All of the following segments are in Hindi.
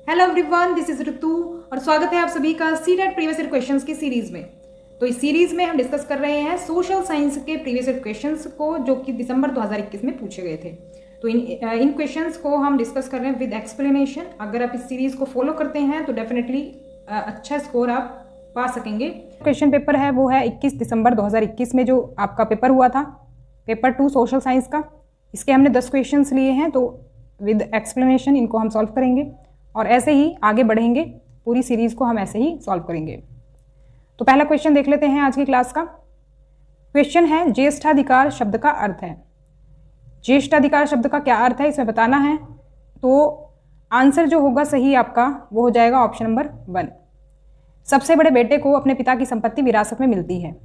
हेलो एवरीवन, दिस इज ऋतु और स्वागत है आप सभी का सीटेट प्रीवियस ईयर क्वेश्चंस की सीरीज में। तो इस सीरीज में हम डिस्कस कर रहे हैं सोशल साइंस के प्रीवियस ईयर क्वेश्चंस को जो कि दिसंबर 2021 में पूछे गए थे। तो इन क्वेश्चंस को हम डिस्कस कर रहे हैं विद एक्सप्लेनेशन। अगर आप इस सीरीज को फॉलो करते हैं तो डेफिनेटली अच्छा स्कोर आप पा सकेंगे। क्वेश्चन पेपर है वो है 21 दिसंबर 2021 में जो आपका पेपर हुआ था, पेपर 2 सोशल साइंस का। इसके हमने 10 क्वेश्चंस लिए हैं, तो विद एक्सप्लेनेशन इनको हम सॉल्व करेंगे और ऐसे ही आगे बढ़ेंगे। पूरी सीरीज को हम ऐसे ही सॉल्व करेंगे। तो पहला क्वेश्चन देख लेते हैं आज की क्लास का। क्वेश्चन है ज्येष्ठाधिकार शब्द का अर्थ है। ज्येष्ठाधिकार शब्द का क्या अर्थ है इसमें बताना है। तो आंसर जो होगा सही आपका वो हो जाएगा ऑप्शन नंबर 1। सबसे बड़े बेटे को अपने पिता की संपत्ति विरासत में मिलती है।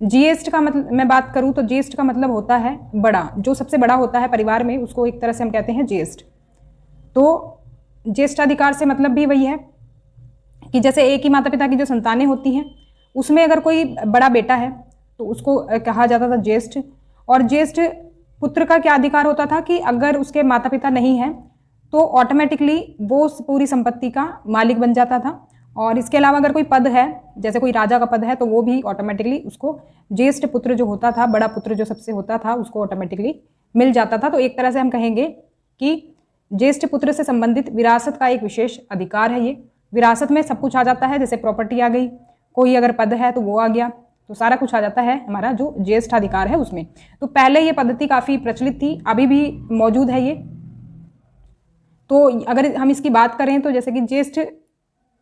ज्येष्ठ का मतलब मैं बात करूं तो ज्येष्ठ का मतलब होता है बड़ा, जो सबसे बड़ा होता है परिवार में उसको एक तरह से हम कहते हैं ज्येष्ठ। तो ज्येष्ठाधिकार से मतलब भी वही है कि जैसे एक ही माता पिता की जो संतानें होती हैं उसमें अगर कोई बड़ा बेटा है तो उसको कहा जाता था ज्येष्ठ। और ज्येष्ठ पुत्र का क्या अधिकार होता था कि अगर उसके माता पिता नहीं हैं तो ऑटोमेटिकली वो पूरी संपत्ति का मालिक बन जाता था। और इसके अलावा अगर कोई पद है, जैसे कोई राजा का पद है, तो वो भी ऑटोमेटिकली उसको ज्येष्ठ पुत्र जो होता था, बड़ा पुत्र जो सबसे होता था, उसको ऑटोमेटिकली मिल जाता था। तो एक तरह से हम कहेंगे कि ज्येष्ठ पुत्र से संबंधित विरासत का एक विशेष अधिकार है। ये विरासत में सब कुछ आ जाता है, जैसे प्रॉपर्टी आ गई, कोई अगर पद है तो वो आ गया, तो सारा कुछ आ जाता है हमारा जो ज्येष्ठाधिकार है उसमें। तो पहले ये पद्धति काफ़ी प्रचलित थी, अभी भी मौजूद है ये। तो अगर हम इसकी बात करें तो जैसे कि ज्येष्ठ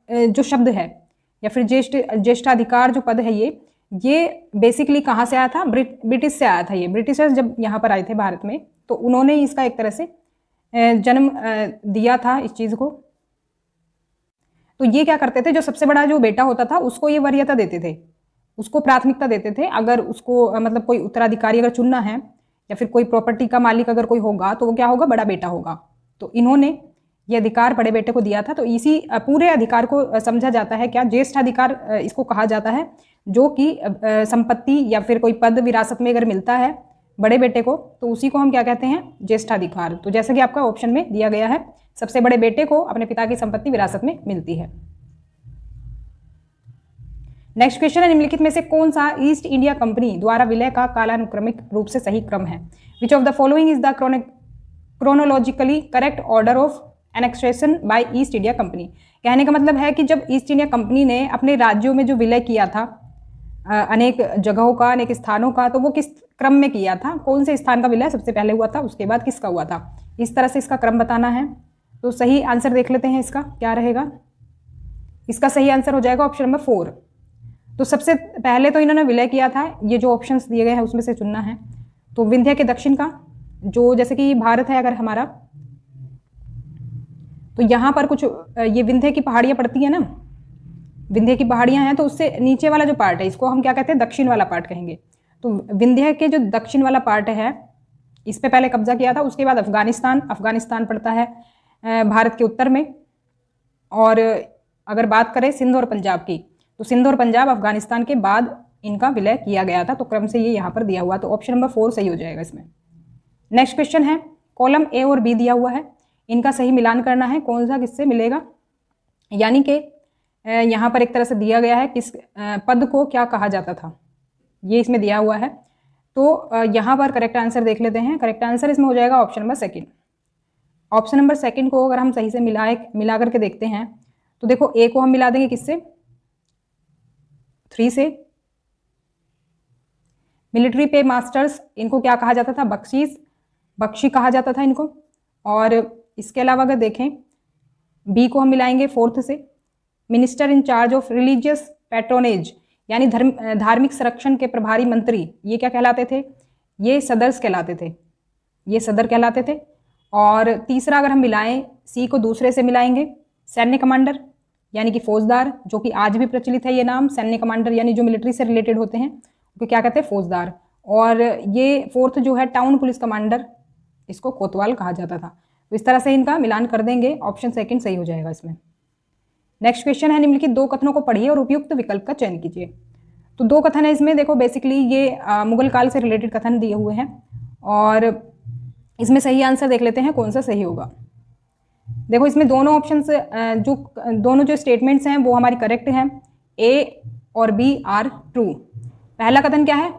जो शब्द है या फिर ज्येष्ठाधिकार जो पद है ये बेसिकली कहाँ से आया था? ब्रिटिश से आया था। ये ब्रिटिशर्स जब यहाँ पर आए थे भारत में तो उन्होंने इसका एक तरह से जन्म दिया था इस चीज़ को। तो ये क्या करते थे, जो सबसे बड़ा जो बेटा होता था उसको ये वरीयता देते थे, उसको प्राथमिकता देते थे। अगर उसको मतलब कोई उत्तराधिकारी अगर चुनना है या फिर कोई प्रॉपर्टी का मालिक अगर कोई होगा तो वो क्या होगा? बड़ा बेटा होगा। तो इन्होंने ये अधिकार बड़े बेटे को दिया था। तो इसी पूरे अधिकार को समझा जाता है क्या? ज्येष्ठाधिकार इसको कहा जाता है, जो कि संपत्ति या फिर कोई पद विरासत में अगर मिलता है बड़े बेटे को तो उसी को हम क्या कहते हैं? ज्येष्ठाधिकार। तो जैसे कि आपका ऑप्शन में दिया गया है, सबसे बड़े बेटे को अपने पिता की संपत्ति विरासत में मिलती है। नेक्स्ट क्वेश्चन है, निम्नलिखित में से कौन सा ईस्ट इंडिया कंपनी द्वारा विलय का कालानुक्रमिक रूप से सही क्रम है? Which of the following is the chronologically correct order of annexation by East India Company? कहने का मतलब है कि जब ईस्ट इंडिया कंपनी ने अपने राज्यों में जो विलय किया था अनेक जगहों का, अनेक स्थानों का, तो वो किस क्रम में किया था? कौन से स्थान का विलय सबसे पहले हुआ था, उसके बाद किसका हुआ था? इस तरह से इसका क्रम बताना है। तो सही आंसर देख लेते हैं इसका क्या रहेगा। इसका सही आंसर हो जाएगा ऑप्शन नंबर 4। तो सबसे पहले तो इन्होंने विलय किया था, ये जो ऑप्शंस दिए गए हैं उसमें से चुनना है। तो विंध्य के दक्षिण का, जो जैसे कि भारत है अगर हमारा, तो यहाँ पर कुछ ये विंध्य की पहाड़ियाँ पड़ती है ना, विंध्य की पहाड़ियाँ हैं, तो उससे नीचे वाला जो पार्ट है इसको हम क्या कहते हैं? दक्षिण वाला पार्ट कहेंगे। तो विंध्य के जो दक्षिण वाला पार्ट है इस पे पहले कब्जा किया था। उसके बाद अफगानिस्तान पड़ता है भारत के उत्तर में। और अगर बात करें सिंध और पंजाब की, तो सिंध और पंजाब अफगानिस्तान के बाद इनका विलय किया गया था। तो क्रम से ये यहाँ पर दिया हुआ, तो ऑप्शन नंबर 4 सही हो जाएगा इसमें। नेक्स्ट क्वेश्चन है, कॉलम ए और बी दिया हुआ है, इनका सही मिलान करना है, कौन सा किससे मिलेगा। यानी कि यहाँ पर एक तरह से दिया गया है किस पद को क्या कहा जाता था, ये इसमें दिया हुआ है। तो यहाँ पर करेक्ट आंसर देख लेते हैं। करेक्ट आंसर इसमें हो जाएगा ऑप्शन नंबर 2। ऑप्शन नंबर 2 को अगर हम सही से मिला करके देखते हैं तो देखो, ए को हम मिला देंगे किससे? 3 से। मिलिट्री पे मास्टर्स, इनको क्या कहा जाता था? बख्शी कहा जाता था इनको। और इसके अलावा अगर देखें, बी को हम मिलाएंगे 4th से, minister in charge of religious patronage, यानी धार्मिक संरक्षण के प्रभारी मंत्री, ये क्या कहलाते थे? ये सदर्स कहलाते थे, ये सदर कहलाते थे। और तीसरा अगर हम मिलाएं, सी को दूसरे से मिलाएंगे, सैन्य कमांडर यानी कि फौजदार, जो कि आज भी प्रचलित है ये नाम। सैन्य कमांडर यानी जो मिलिट्री से रिलेटेड होते हैं उनको क्या कहते हैं? फौजदार। और ये 4th जो है टाउन पुलिस कमांडर, इसको कोतवाल कहा जाता था। तो इस तरह से इनका मिलान कर देंगे, ऑप्शन 2 सही हो जाएगा इसमें। नेक्स्ट क्वेश्चन है, निम्नलिखित 2 कथनों को पढ़िए और उपयुक्त विकल्प का चयन कीजिए। तो 2 कथन है इसमें। देखो बेसिकली ये मुगल काल से रिलेटेड कथन दिए हुए हैं और इसमें सही आंसर देख लेते हैं कौन सा सही होगा। देखो इसमें दोनों ऑप्शंस दोनों जो स्टेटमेंट्स हैं वो हमारी करेक्ट हैं, ए और बी आर ट्रू। पहला कथन क्या है?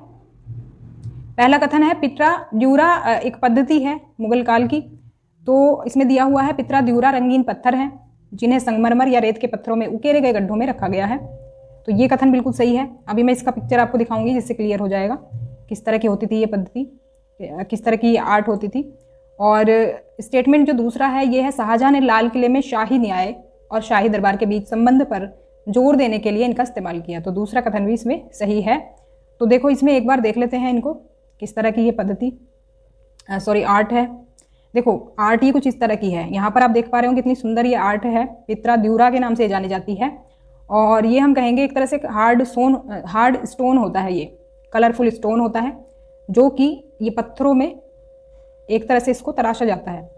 पहला कथन है पित्रा द्यूरा एक पद्धति है मुगल काल की। तो इसमें दिया हुआ है पित्रा द्यूरा रंगीन पत्थर हैं जिन्हें संगमरमर या रेत के पत्थरों में उकेरे गए गड्ढों में रखा गया है। तो ये कथन बिल्कुल सही है। अभी मैं इसका पिक्चर आपको दिखाऊंगी जिससे क्लियर हो जाएगा किस तरह की होती थी ये पद्धति, किस तरह की आर्ट होती थी। और स्टेटमेंट जो दूसरा है ये है शाहजहां ने लाल किले में शाही न्याय और शाही दरबार के बीच संबंध पर जोर देने के लिए इनका इस्तेमाल किया। तो दूसरा कथन भी इसमें सही है। तो देखो इसमें एक बार देख लेते हैं इनको, किस तरह की ये पद्धति आर्ट है। देखो आर्ट ये कुछ इस तरह की है। यहाँ पर आप देख पा रहे हो कितनी सुंदर ये आर्ट है, पित्रा द्यूरा के नाम से जानी जाती है। और ये हम कहेंगे एक तरह से हार्ड स्टोन होता है, ये कलरफुल स्टोन होता है जो कि ये पत्थरों में एक तरह से इसको तराशा जाता है।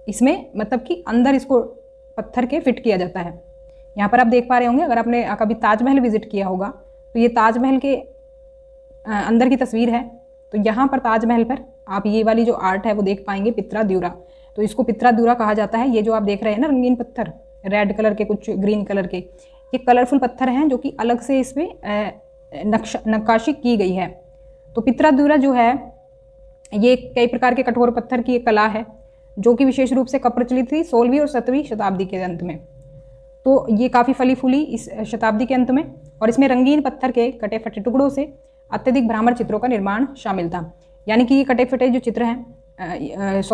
इसमें मतलब कि अंदर इसको पत्थर के फिट किया जाता है। यहाँ पर आप देख पा रहे होंगे, अगर आपने कभी ताजमहल विजिट किया होगा तो ये ताजमहल के अंदर की तस्वीर है। तो यहाँ पर ताजमहल पर आप ये वाली जो आर्ट है वो देख पाएंगे, पित्रा द्यूरा। तो इसको पित्रा द्यूरा कहा जाता है। ये जो आप देख रहे हैं ना रंगीन पत्थर, रेड कलर के, कुछ ग्रीन कलर के, ये कलरफुल पत्थर हैं जो कि अलग से इसमें नक्काशी की गई है। तो पित्रा द्यूरा जो है ये कई प्रकार के कठोर पत्थर की एक कला है जो कि विशेष रूप से कब प्रचलित थी? 16वीं और 17वीं शताब्दी के अंत में। तो ये काफ़ी फली फूली इस शताब्दी के अंत में, और इसमें रंगीन पत्थर के कटे फटे टुकड़ों से अत्यधिक भ्रामर चित्रों का निर्माण शामिल था। यानी कि ये कटे फटे जो चित्र हैं,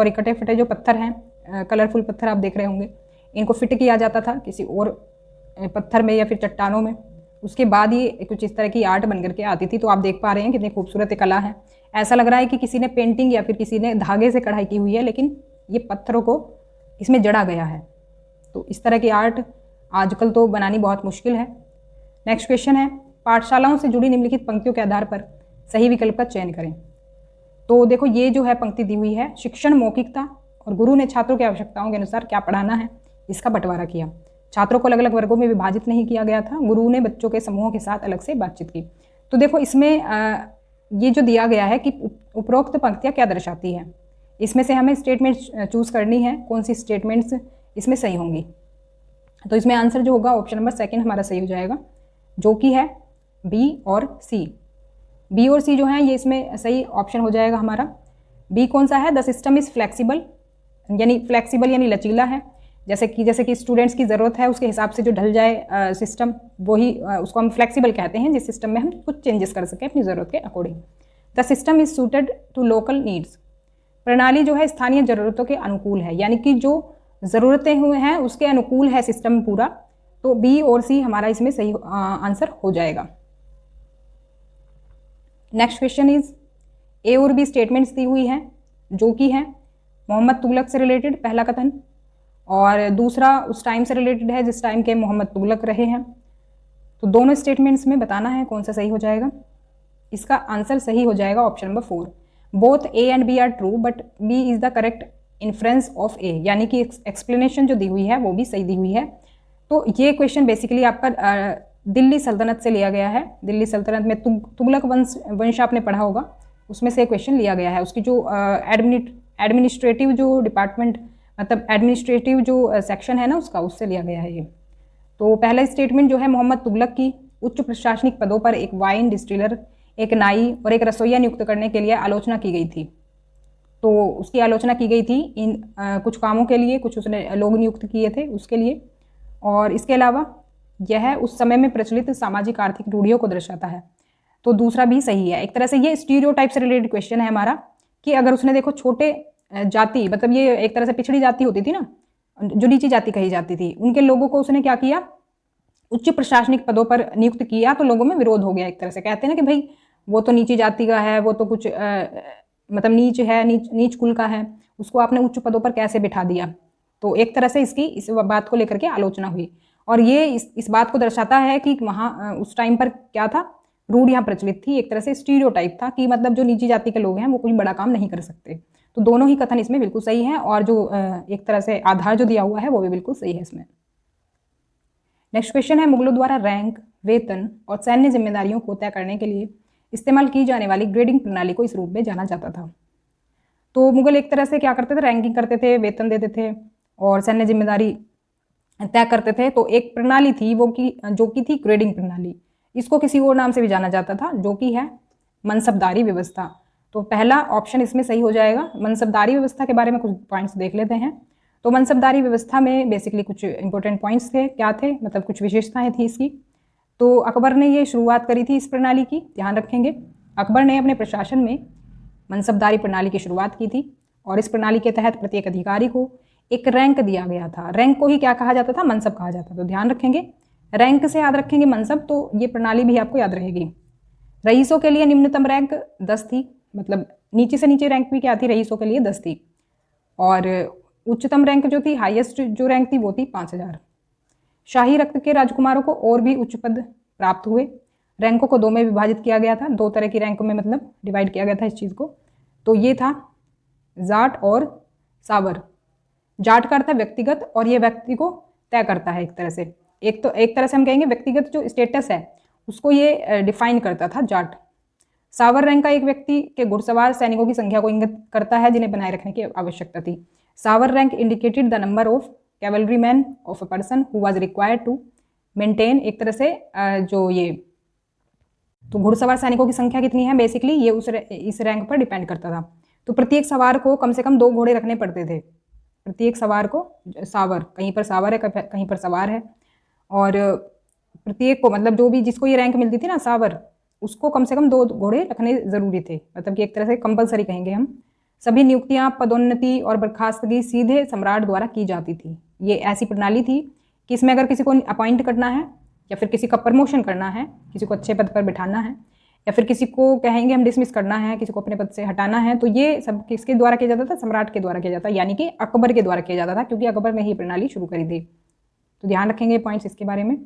कटे फटे जो पत्थर हैं, कलरफुल पत्थर आप देख रहे होंगे, इनको फिट किया जाता था किसी और पत्थर में या फिर चट्टानों में। उसके बाद ये कुछ इस तरह की आर्ट बन करके आती थी। तो आप देख पा रहे हैं कितनी खूबसूरत कला है। ऐसा लग रहा है कि किसी ने पेंटिंग या फिर किसी ने धागे से कढ़ाई की हुई है, लेकिन ये पत्थरों को इसमें जड़ा गया है। तो इस तरह की आर्ट आजकल तो बनानी बहुत मुश्किल है। नेक्स्ट क्वेश्चन है, पाठशालाओं से जुड़ी निम्नलिखित पंक्तियों के आधार पर सही विकल्प का चयन करें। तो देखो ये जो है पंक्ति दी हुई है, शिक्षण मौखिकता और गुरु ने छात्रों की आवश्यकताओं के अनुसार क्या पढ़ाना है इसका बंटवारा किया। छात्रों को अलग अलग वर्गों में विभाजित नहीं किया गया था, गुरु ने बच्चों के समूहों के साथ अलग से बातचीत की। तो देखो इसमें ये जो दिया गया है कि उपरोक्त पंक्तियाँ क्या दर्शाती है, इसमें से हमें स्टेटमेंट चूज करनी है, कौन सी स्टेटमेंट्स इसमें सही होंगी। तो इसमें आंसर जो होगा ऑप्शन नंबर 2 हमारा सही हो जाएगा, जो कि है बी और सी। बी और सी जो है ये इसमें सही ऑप्शन हो जाएगा हमारा। बी कौन सा है? द सिस्टम इज़ फ्लेक्सिबल, यानी लचीला है। जैसे कि स्टूडेंट्स की ज़रूरत है उसके हिसाब से जो ढल जाए सिस्टम, वही उसको हम फ्लेक्सिबल कहते हैं, जिस सिस्टम में हम कुछ चेंजेस कर सकें अपनी ज़रूरत के according. The system is suited to local needs, प्रणाली जो है स्थानीय ज़रूरतों के अनुकूल है, यानी कि जो ज़रूरतें हुए हैं उसके अनुकूल है सिस्टम पूरा। तो बी और सी हमारा इसमें सही आंसर हो जाएगा। नेक्स्ट क्वेश्चन इज, ए और बी स्टेटमेंट्स दी हुई हैं जो कि है मोहम्मद तुगलक से रिलेटेड पहला कथन, और दूसरा उस टाइम से रिलेटेड है जिस टाइम के मोहम्मद तुगलक रहे हैं। तो दोनों स्टेटमेंट्स में बताना है कौन सा सही हो जाएगा। इसका आंसर सही हो जाएगा option number 4। Both A and B are true but B is the correct inference of A, यानी कि एक्सप्लेनेशन जो दी हुई है वो भी सही दी हुई है। तो ये क्वेश्चन बेसिकली आपका दिल्ली सल्तनत से लिया गया है। दिल्ली सल्तनत में तुगलक वंश आपने पढ़ा होगा, उसमें से क्वेश्चन लिया गया है। उसकी जो एडमिनिस्ट्रेटिव जो डिपार्टमेंट, मतलब एडमिनिस्ट्रेटिव जो सेक्शन है ना उसका, उससे लिया गया है ये। तो पहला स्टेटमेंट जो है, मोहम्मद तुगलक की उच्च प्रशासनिक पदों पर एक वाइन डिस्टिलर, एक नाई और एक रसोइया नियुक्त करने के लिए आलोचना की गई थी। तो उसकी आलोचना की गई थी इन कुछ कामों के लिए, कुछ उसने लोग नियुक्त किए थे उसके लिए। और इसके अलावा यह उस समय में प्रचलित सामाजिक आर्थिक रूढ़ियों को दर्शाता है। तो दूसरा भी सही है। एक तरह से ये स्टीरियोटाइप से रिलेटेड क्वेश्चन है हमारा, कि अगर उसने देखो छोटे जाति, मतलब ये एक तरह से पिछड़ी जाति होती थी ना, जो नीची जाति कही जाती थी, उनके लोगों को उसने क्या किया, उच्च प्रशासनिक पदों पर नियुक्त किया। तो लोगों में विरोध हो गया। एक तरह से कहते हैं ना कि भाई वो तो नीची जाति का है, वो तो कुछ मतलब नीच है, नीच कुल का है, उसको आपने उच्च पदों पर कैसे बिठा दिया। तो एक तरह से इस बात को लेकर के आलोचना हुई। और ये इस बात को दर्शाता है कि वहाँ उस टाइम पर क्या था, रूढ़ यहाँ प्रचलित थी। एक तरह से स्टीरियोटाइप था कि मतलब जो नीची जाति के लोग हैं वो कोई बड़ा काम नहीं कर सकते। तो दोनों ही कथन इसमें बिल्कुल सही है, और जो एक तरह से आधार जो दिया हुआ है वो भी बिल्कुल सही है इसमें। नेक्स्ट क्वेश्चन है, मुगलों द्वारा रैंक, वेतन और सैन्य जिम्मेदारियों को तय करने के लिए इस्तेमाल की जाने वाली ग्रेडिंग प्रणाली को इस रूप में जाना जाता था। तो मुगल एक तरह से क्या करते थे, रैंकिंग करते थे, वेतन देते थे, और सैन्य जिम्मेदारी तय करते थे। तो एक प्रणाली थी वो कि जो कि थी ग्रेडिंग प्रणाली, इसको किसी और नाम से भी जाना जाता था, जो कि है मनसबदारी व्यवस्था। तो पहला ऑप्शन इसमें सही हो जाएगा। मनसबदारी व्यवस्था के बारे में कुछ पॉइंट्स देख लेते हैं। तो मनसबदारी व्यवस्था में बेसिकली कुछ इंपॉर्टेंट पॉइंट्स थे, क्या थे, मतलब कुछ विशेषताएं थी इसकी। तो अकबर ने ये शुरुआत करी थी इस प्रणाली की, ध्यान रखेंगे। अकबर ने अपने प्रशासन में मनसबदारी प्रणाली की शुरुआत की थी और इस प्रणाली के तहत प्रत्येक अधिकारी को एक रैंक दिया गया था। रैंक को ही क्या कहा जाता था, मनसब कहा जाता था। तो ध्यान रखेंगे, रैंक से याद रखेंगे मनसब, तो ये प्रणाली भी आपको याद रहेगी। रईसों के लिए निम्नतम रैंक 10 थी, मतलब नीचे से नीचे रैंक भी क्या थी, रईसों के लिए 10 थी। और उच्चतम रैंक जो थी, हाईएस्ट जो रैंक थी, वो थी 5000। शाही रक्त के राजकुमारों को और भी उच्च पद प्राप्त हुए। रैंकों को 2 में विभाजित किया गया था, 2 तरह की रैंकों में मतलब डिवाइड किया गया था इस चीज़ को। तो ये था जाट और सावर। जाट का अर्थ है व्यक्तिगत, और ये व्यक्ति को तय करता है एक तरह से। एक तरह से हम कहेंगे व्यक्तिगत जो स्टेटस है उसको ये डिफाइन करता था जाट। सावर रैंक का एक व्यक्ति के घुड़सवार सैनिकों की संख्या को इंगित करता है जिन्हें बनाए रखने की आवश्यकता थी। सावर rank indicated the number of cavalry man of a person who was required to maintain, एक तरह से जो ये तो घुड़सवार सैनिकों की संख्या कितनी है, बेसिकली ये इस रैंक पर डिपेंड करता था। तो प्रत्येक सवार को कम से कम 2 घोड़े रखने पड़ते थे। प्रत्येक सवार को, सावर कहीं पर सावर है कहीं पर सवार है, और प्रत्येक को मतलब जो भी जिसको ये रैंक मिलती थी ना सावर, उसको कम से कम 2 घोड़े रखने जरूरी थे, मतलब कि एक तरह से कंपलसरी कहेंगे हम। सभी नियुक्तियां, पदोन्नति और बर्खास्तगी सीधे सम्राट द्वारा की जाती थी। ये ऐसी प्रणाली थी कि इसमें अगर किसी को अपॉइंट करना है या फिर किसी का प्रमोशन करना है, किसी को अच्छे पद पर बिठाना है, या फिर किसी को कहेंगे हम डिसमिस करना है, किसी को अपने पद से हटाना है, तो ये सब किसके द्वारा किया जाता था, सम्राट के द्वारा किया जाता, यानी कि अकबर के द्वारा किया जाता था, क्योंकि अकबर ने ही प्रणाली शुरू करी थी। तो ध्यान रखेंगे पॉइंट्स इसके बारे में।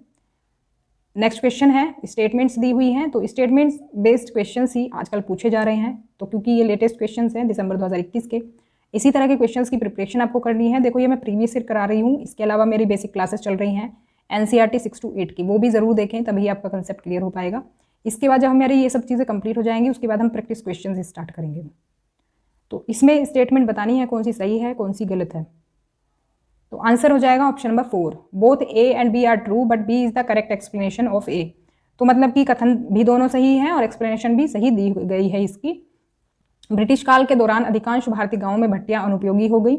नेक्स्ट क्वेश्चन है, स्टेटमेंट्स दी हुई हैं। तो स्टेटमेंट्स बेस्ड क्वेश्चंस ही आजकल पूछे जा रहे हैं, तो क्योंकि ये लेटेस्ट क्वेश्चंस हैं दिसंबर 2021 के, इसी तरह के क्वेश्चंस की प्रिपरेशन आपको करनी है। देखो ये मैं प्रीवियस ईयर करा रही हूँ, इसके अलावा मेरी बेसिक क्लासेस चल रही हैं NCERT 6 to 8 की, वो भी ज़रूर देखें, तभी आपका कंसेप्ट क्लियर हो पाएगा। इसके बाद जब हमारी ये सब चीज़ें कंप्लीट हो जाएंगी, उसके बाद हम प्रैक्टिस क्वेश्चन स्टार्ट करेंगे। तो इसमें स्टेटमेंट बतानी है कौन सी सही है कौन सी गलत है। तो आंसर हो जाएगा option number 4, both A and B are true but B is the correct explanation of A। तो मतलब कि कथन भी दोनों सही है और एक्सप्लेनेशन भी सही दी गई है इसकी। ब्रिटिश काल के दौरान अधिकांश भारतीय गांवों में भट्टियां अनुपयोगी हो गई,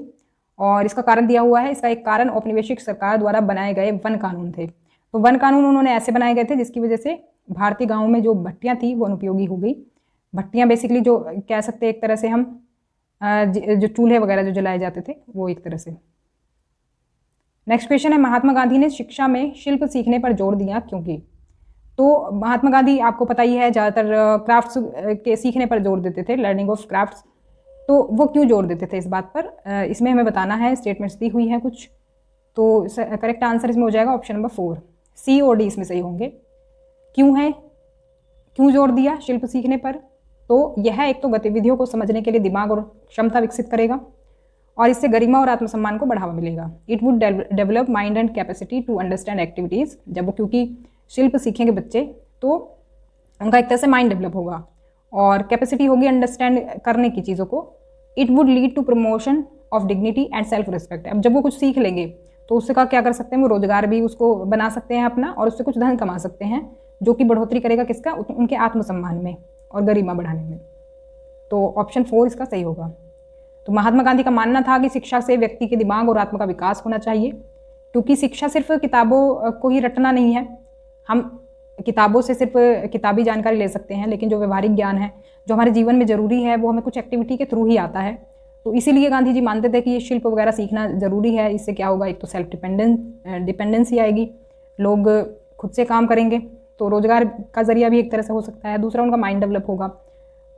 और इसका कारण दिया हुआ है। इसका एक कारण औपनिवेशिक सरकार द्वारा बनाए गए वन कानून थे। तो वन कानून उन्होंने ऐसे बनाए गए थे जिसकी वजह से भारतीय गांवों में जो भट्टियां थी वो अनुपयोगी हो गई। भट्टियां बेसिकली जो कह सकते हैं एक तरह से हम जो चूल्हे वगैरह जो जलाए जाते थे वो एक तरह से। नेक्स्ट क्वेश्चन है, महात्मा गांधी ने शिक्षा में शिल्प सीखने पर जोर दिया क्योंकि। तो महात्मा गांधी आपको पता ही है ज़्यादातर क्राफ्ट्स के सीखने पर जोर देते थे, लर्निंग ऑफ क्राफ्ट्स। तो वो क्यों जोर देते थे इस बात पर, इसमें हमें बताना है, स्टेटमेंट्स दी हुई हैं कुछ। तो करेक्ट आंसर इसमें हो जाएगा ऑप्शन नंबर 4, C और D इसमें सही होंगे। क्यों जोर दिया शिल्प सीखने पर, तो यह एक तो गतिविधियों को समझने के लिए दिमाग और क्षमता विकसित करेगा, और इससे गरिमा और आत्मसम्मान को बढ़ावा मिलेगा। It would develop mind and capacity to understand activities. जब वो क्योंकि शिल्प सीखेंगे बच्चे तो उनका एक तरह से माइंड डेवलप होगा और कैपेसिटी होगी अंडरस्टैंड करने की चीज़ों को। It would lead to promotion of dignity and self respect. अब जब वो कुछ सीख लेंगे तो उससे का क्या कर सकते हैं, वो रोजगार भी उसको बना सकते हैं अपना, और उससे कुछ धन कमा सकते हैं, जो कि बढ़ोतरी करेगा किसका, उनके आत्मसम्मान में और गरिमा बढ़ाने में। तो ऑप्शन 4 इसका सही होगा। तो महात्मा गांधी का मानना था कि शिक्षा से व्यक्ति के दिमाग और आत्मा का विकास होना चाहिए, क्योंकि शिक्षा सिर्फ किताबों को ही रटना नहीं है। हम किताबों से सिर्फ किताबी जानकारी ले सकते हैं, लेकिन जो व्यवहारिक ज्ञान है जो हमारे जीवन में ज़रूरी है वो हमें कुछ एक्टिविटी के थ्रू ही आता है। तो इसीलिए गांधी जी मानते थे कि ये शिल्प वगैरह सीखना ज़रूरी है। इससे क्या होगा, एक तो सेल्फ डिपेंडेंसी आएगी, लोग खुद से काम करेंगे, तो रोजगार का जरिया भी एक तरह से हो सकता है। दूसरा, उनका माइंड डेवलप होगा।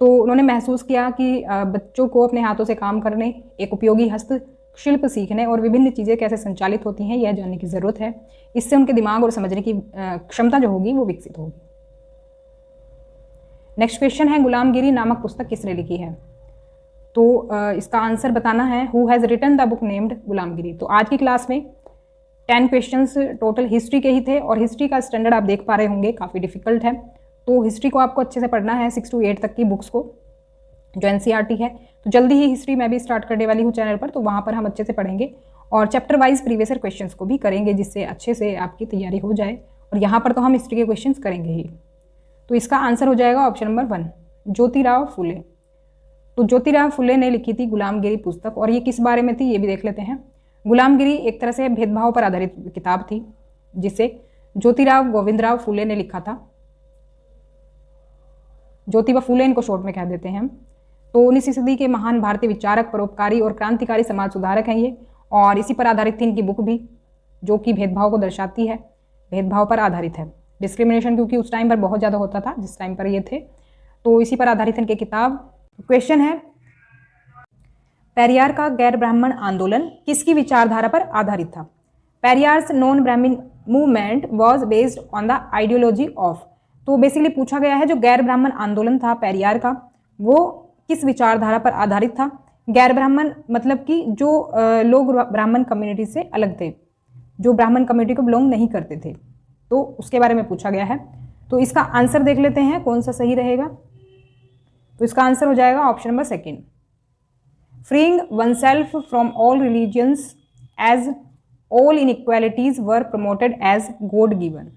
तो उन्होंने महसूस किया कि बच्चों को अपने हाथों से काम करने, एक उपयोगी हस्तशिल्प सीखने और विभिन्न चीज़ें कैसे संचालित होती हैं यह जानने की ज़रूरत है। इससे उनके दिमाग और समझने की क्षमता जो होगी वो विकसित होगी। नेक्स्ट क्वेश्चन है, गुलामगिरी नामक पुस्तक किसने लिखी है। तो इसका आंसर बताना है, who has written the book named Gulamgiri. तो आज की क्लास में 10 क्वेश्चंस टोटल हिस्ट्री के ही थे, और हिस्ट्री का स्टैंडर्ड आप देख पा रहे होंगे काफ़ी डिफिकल्ट है। तो हिस्ट्री को आपको अच्छे से पढ़ना है, 6 to 8 तक की बुक्स को, जो NCERT है। तो जल्दी ही हिस्ट्री मैं भी स्टार्ट करने वाली हूँ चैनल पर, तो वहाँ पर हम अच्छे से पढ़ेंगे। और chapter wise previous year questions को भी करेंगे, जिससे अच्छे से आपकी तैयारी हो जाए। और यहाँ पर तो हम हिस्ट्री के क्वेश्चंस करेंगे ही। तो इसका आंसर हो जाएगा ऑप्शन नंबर 1, ज्योतिराव फुले। तो ज्योतिराव फुले ने लिखी थी गुलामगिरी पुस्तक, और ये किस बारे में थी ये भी देख लेते हैं। गुलामगिरी एक तरह से भेदभाव पर आधारित किताब थी, जिसे ज्योतिराव गोविंदराव फुले ने लिखा था। ज्योतिबा फुले इनको शॉर्ट में कह देते हैं हम। तो 19वीं सदी के महान भारतीय विचारक, परोपकारी और क्रांतिकारी समाज सुधारक हैं ये, और इसी पर आधारित थी इनकी बुक भी, जो कि भेदभाव को दर्शाती है, भेदभाव पर आधारित है। डिस्क्रिमिनेशन क्योंकि उस टाइम पर बहुत ज़्यादा होता था जिस टाइम पर ये थे, तो इसी पर आधारित इनकी किताब। क्वेश्चन है, पेरियार का गैर ब्राह्मण आंदोलन किसकी विचारधारा पर आधारित था? पेरियार्स नॉन ब्राह्मण movement was based on the ideology of. तो बेसिकली पूछा गया है जो गैर ब्राह्मण आंदोलन था पेरियार का, वो किस विचारधारा पर आधारित था? गैर ब्राह्मण मतलब कि जो लोग ब्राह्मण कम्युनिटी से अलग थे, जो ब्राह्मण कम्युनिटी को बिलोंग नहीं करते थे, तो उसके बारे में पूछा गया है। तो इसका आंसर देख लेते हैं कौन सा सही रहेगा। तो इसका आंसर हो जाएगा option number 2, freeing oneself from all religions as all inequalities were promoted as god given.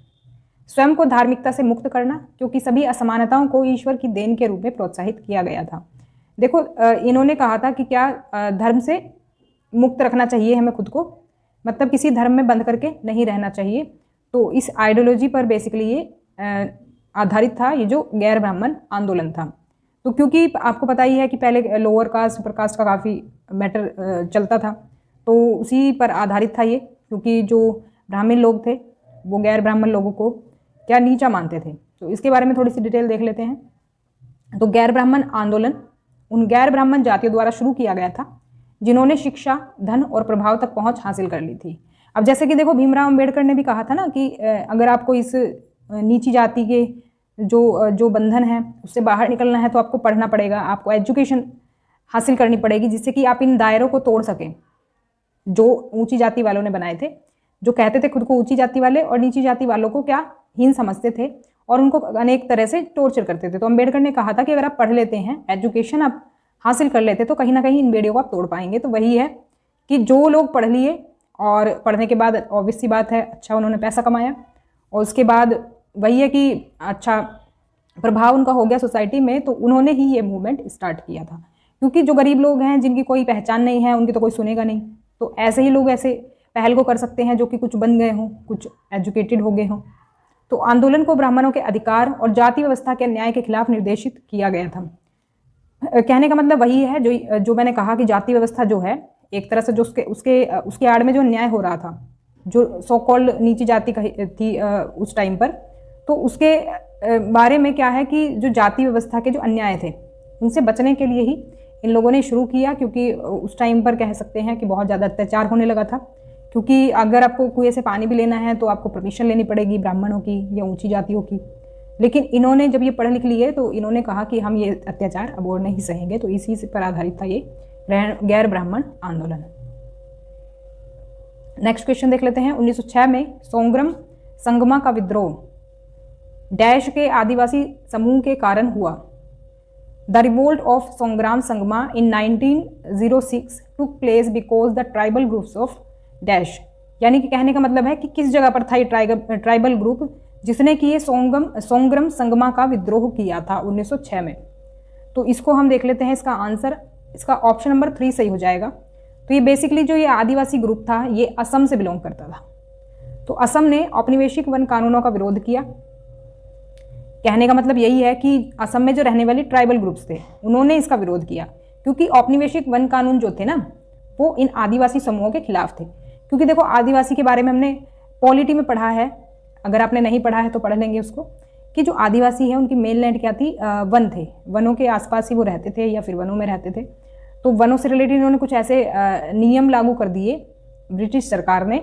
स्वयं को धार्मिकता से मुक्त करना, क्योंकि सभी असमानताओं को ईश्वर की देन के रूप में प्रोत्साहित किया गया था। देखो इन्होंने कहा था कि क्या धर्म से मुक्त रखना चाहिए हमें खुद को, मतलब किसी धर्म में बंद करके नहीं रहना चाहिए। तो इस आइडियोलॉजी पर बेसिकली ये आधारित था ये जो गैर ब्राह्मण आंदोलन था। तो क्योंकि आपको पता ही है कि पहले लोअर कास्ट सुपर कास्ट का काफ़ी मैटर चलता था, तो उसी पर आधारित था ये, क्योंकि जो ब्राह्मण लोग थे वो गैर ब्राह्मण लोगों को क्या नीचा मानते थे। तो इसके बारे में थोड़ी सी डिटेल देख लेते हैं। तो गैर ब्राह्मण आंदोलन उन गैर ब्राह्मण जातियों द्वारा शुरू किया गया था जिन्होंने शिक्षा, धन और प्रभाव तक पहुंच हासिल कर ली थी। अब जैसे कि देखो भीमराव अम्बेडकर ने भी कहा था ना कि अगर आपको इस नीची जाति के जो बंधन है उससे बाहर निकलना है तो आपको पढ़ना पड़ेगा, आपको एजुकेशन हासिल करनी पड़ेगी, जिससे कि आप इन दायरों को तोड़ सकें जो ऊंची जाति वालों ने बनाए थे, जो कहते थे खुद को ऊंची जाति वाले और नीची जाति वालों को क्या हीन समझते थे और उनको अनेक तरह से टॉर्चर करते थे। तो अम्बेडकर ने कहा था कि अगर आप पढ़ लेते हैं, एजुकेशन आप हासिल कर लेते, तो कहीं ना कहीं इन बेड़ियों को आप तोड़ पाएंगे। तो वही है कि जो लोग पढ़ लिए और पढ़ने के बाद ऑब्वियस सी बात है अच्छा उन्होंने पैसा कमाया, और उसके बाद वही है कि अच्छा प्रभाव उनका हो गया सोसाइटी में, तो उन्होंने ही ये मूवमेंट स्टार्ट किया था। क्योंकि जो गरीब लोग हैं जिनकी कोई पहचान नहीं है उनकी तो कोई सुनेगा नहीं, तो ऐसे ही लोग ऐसे पहल को कर सकते हैं जो कि कुछ बन गए हों, कुछ एजुकेटेड हो गए हों। तो आंदोलन को ब्राह्मणों के अधिकार और जाति व्यवस्था के अन्याय के खिलाफ निर्देशित किया गया था। कहने का मतलब वही है जो मैंने कहा कि जाति व्यवस्था जो है एक तरह से जो उसके आड़ में जो अन्याय हो रहा था, जो सो कॉल्ड नीची जाति थी उस टाइम पर, तो उसके बारे में क्या है कि जो जाति व्यवस्था के जो अन्याय थे उनसे बचने के लिए ही इन लोगों ने शुरू किया। क्योंकि उस टाइम पर कह सकते हैं कि बहुत ज़्यादा अत्याचार होने लगा था, क्योंकि अगर आपको कुएं से पानी भी लेना है तो आपको परमिशन लेनी पड़ेगी ब्राह्मणों की या ऊंची जातियों की। लेकिन इन्होंने जब ये पढ़ लिख लिए तो इन्होंने कहा कि हम ये अत्याचार अब और नहीं सहेंगे, तो इसी से पर आधारित था ये गैर ब्राह्मण आंदोलन। नेक्स्ट क्वेश्चन देख लेते हैं। 1906 में सोंग्रम संगमा का विद्रोह डैश के आदिवासी समूह के कारण हुआ। The revolt of Sonaram Sangma in 1906 took place because the tribal groups of dash, यानी कि कहने का मतलब है कि किस जगह पर था ये ट्राइबल ग्रुप जिसने कि ये सोंग्रम संगमा का विद्रोह किया था 1906 में। तो इसको हम देख लेते हैं। इसका आंसर इसका ऑप्शन नंबर 3 सही हो जाएगा। तो ये बेसिकली जो ये आदिवासी ग्रुप था ये असम से बिलोंग करता था। तो असम ने औपनिवेशिक वन कानूनों का विरोध किया। कहने का मतलब यही है कि असम में जो रहने वाले ट्राइबल ग्रुप्स थे उन्होंने इसका विरोध किया, क्योंकि औपनिवेशिक वन कानून जो थे ना वो इन आदिवासी समूहों के खिलाफ थे। क्योंकि देखो आदिवासी के बारे में हमने पॉलिटी में पढ़ा है, अगर आपने नहीं पढ़ा है तो पढ़ लेंगे उसको, कि जो आदिवासी है उनकी मेन लैंड क्या थी, वन थे, वनों के आसपास ही वो रहते थे या फिर वनों में रहते थे। तो वनों से रिलेटेड इन्होंने कुछ ऐसे नियम लागू कर दिए ब्रिटिश सरकार ने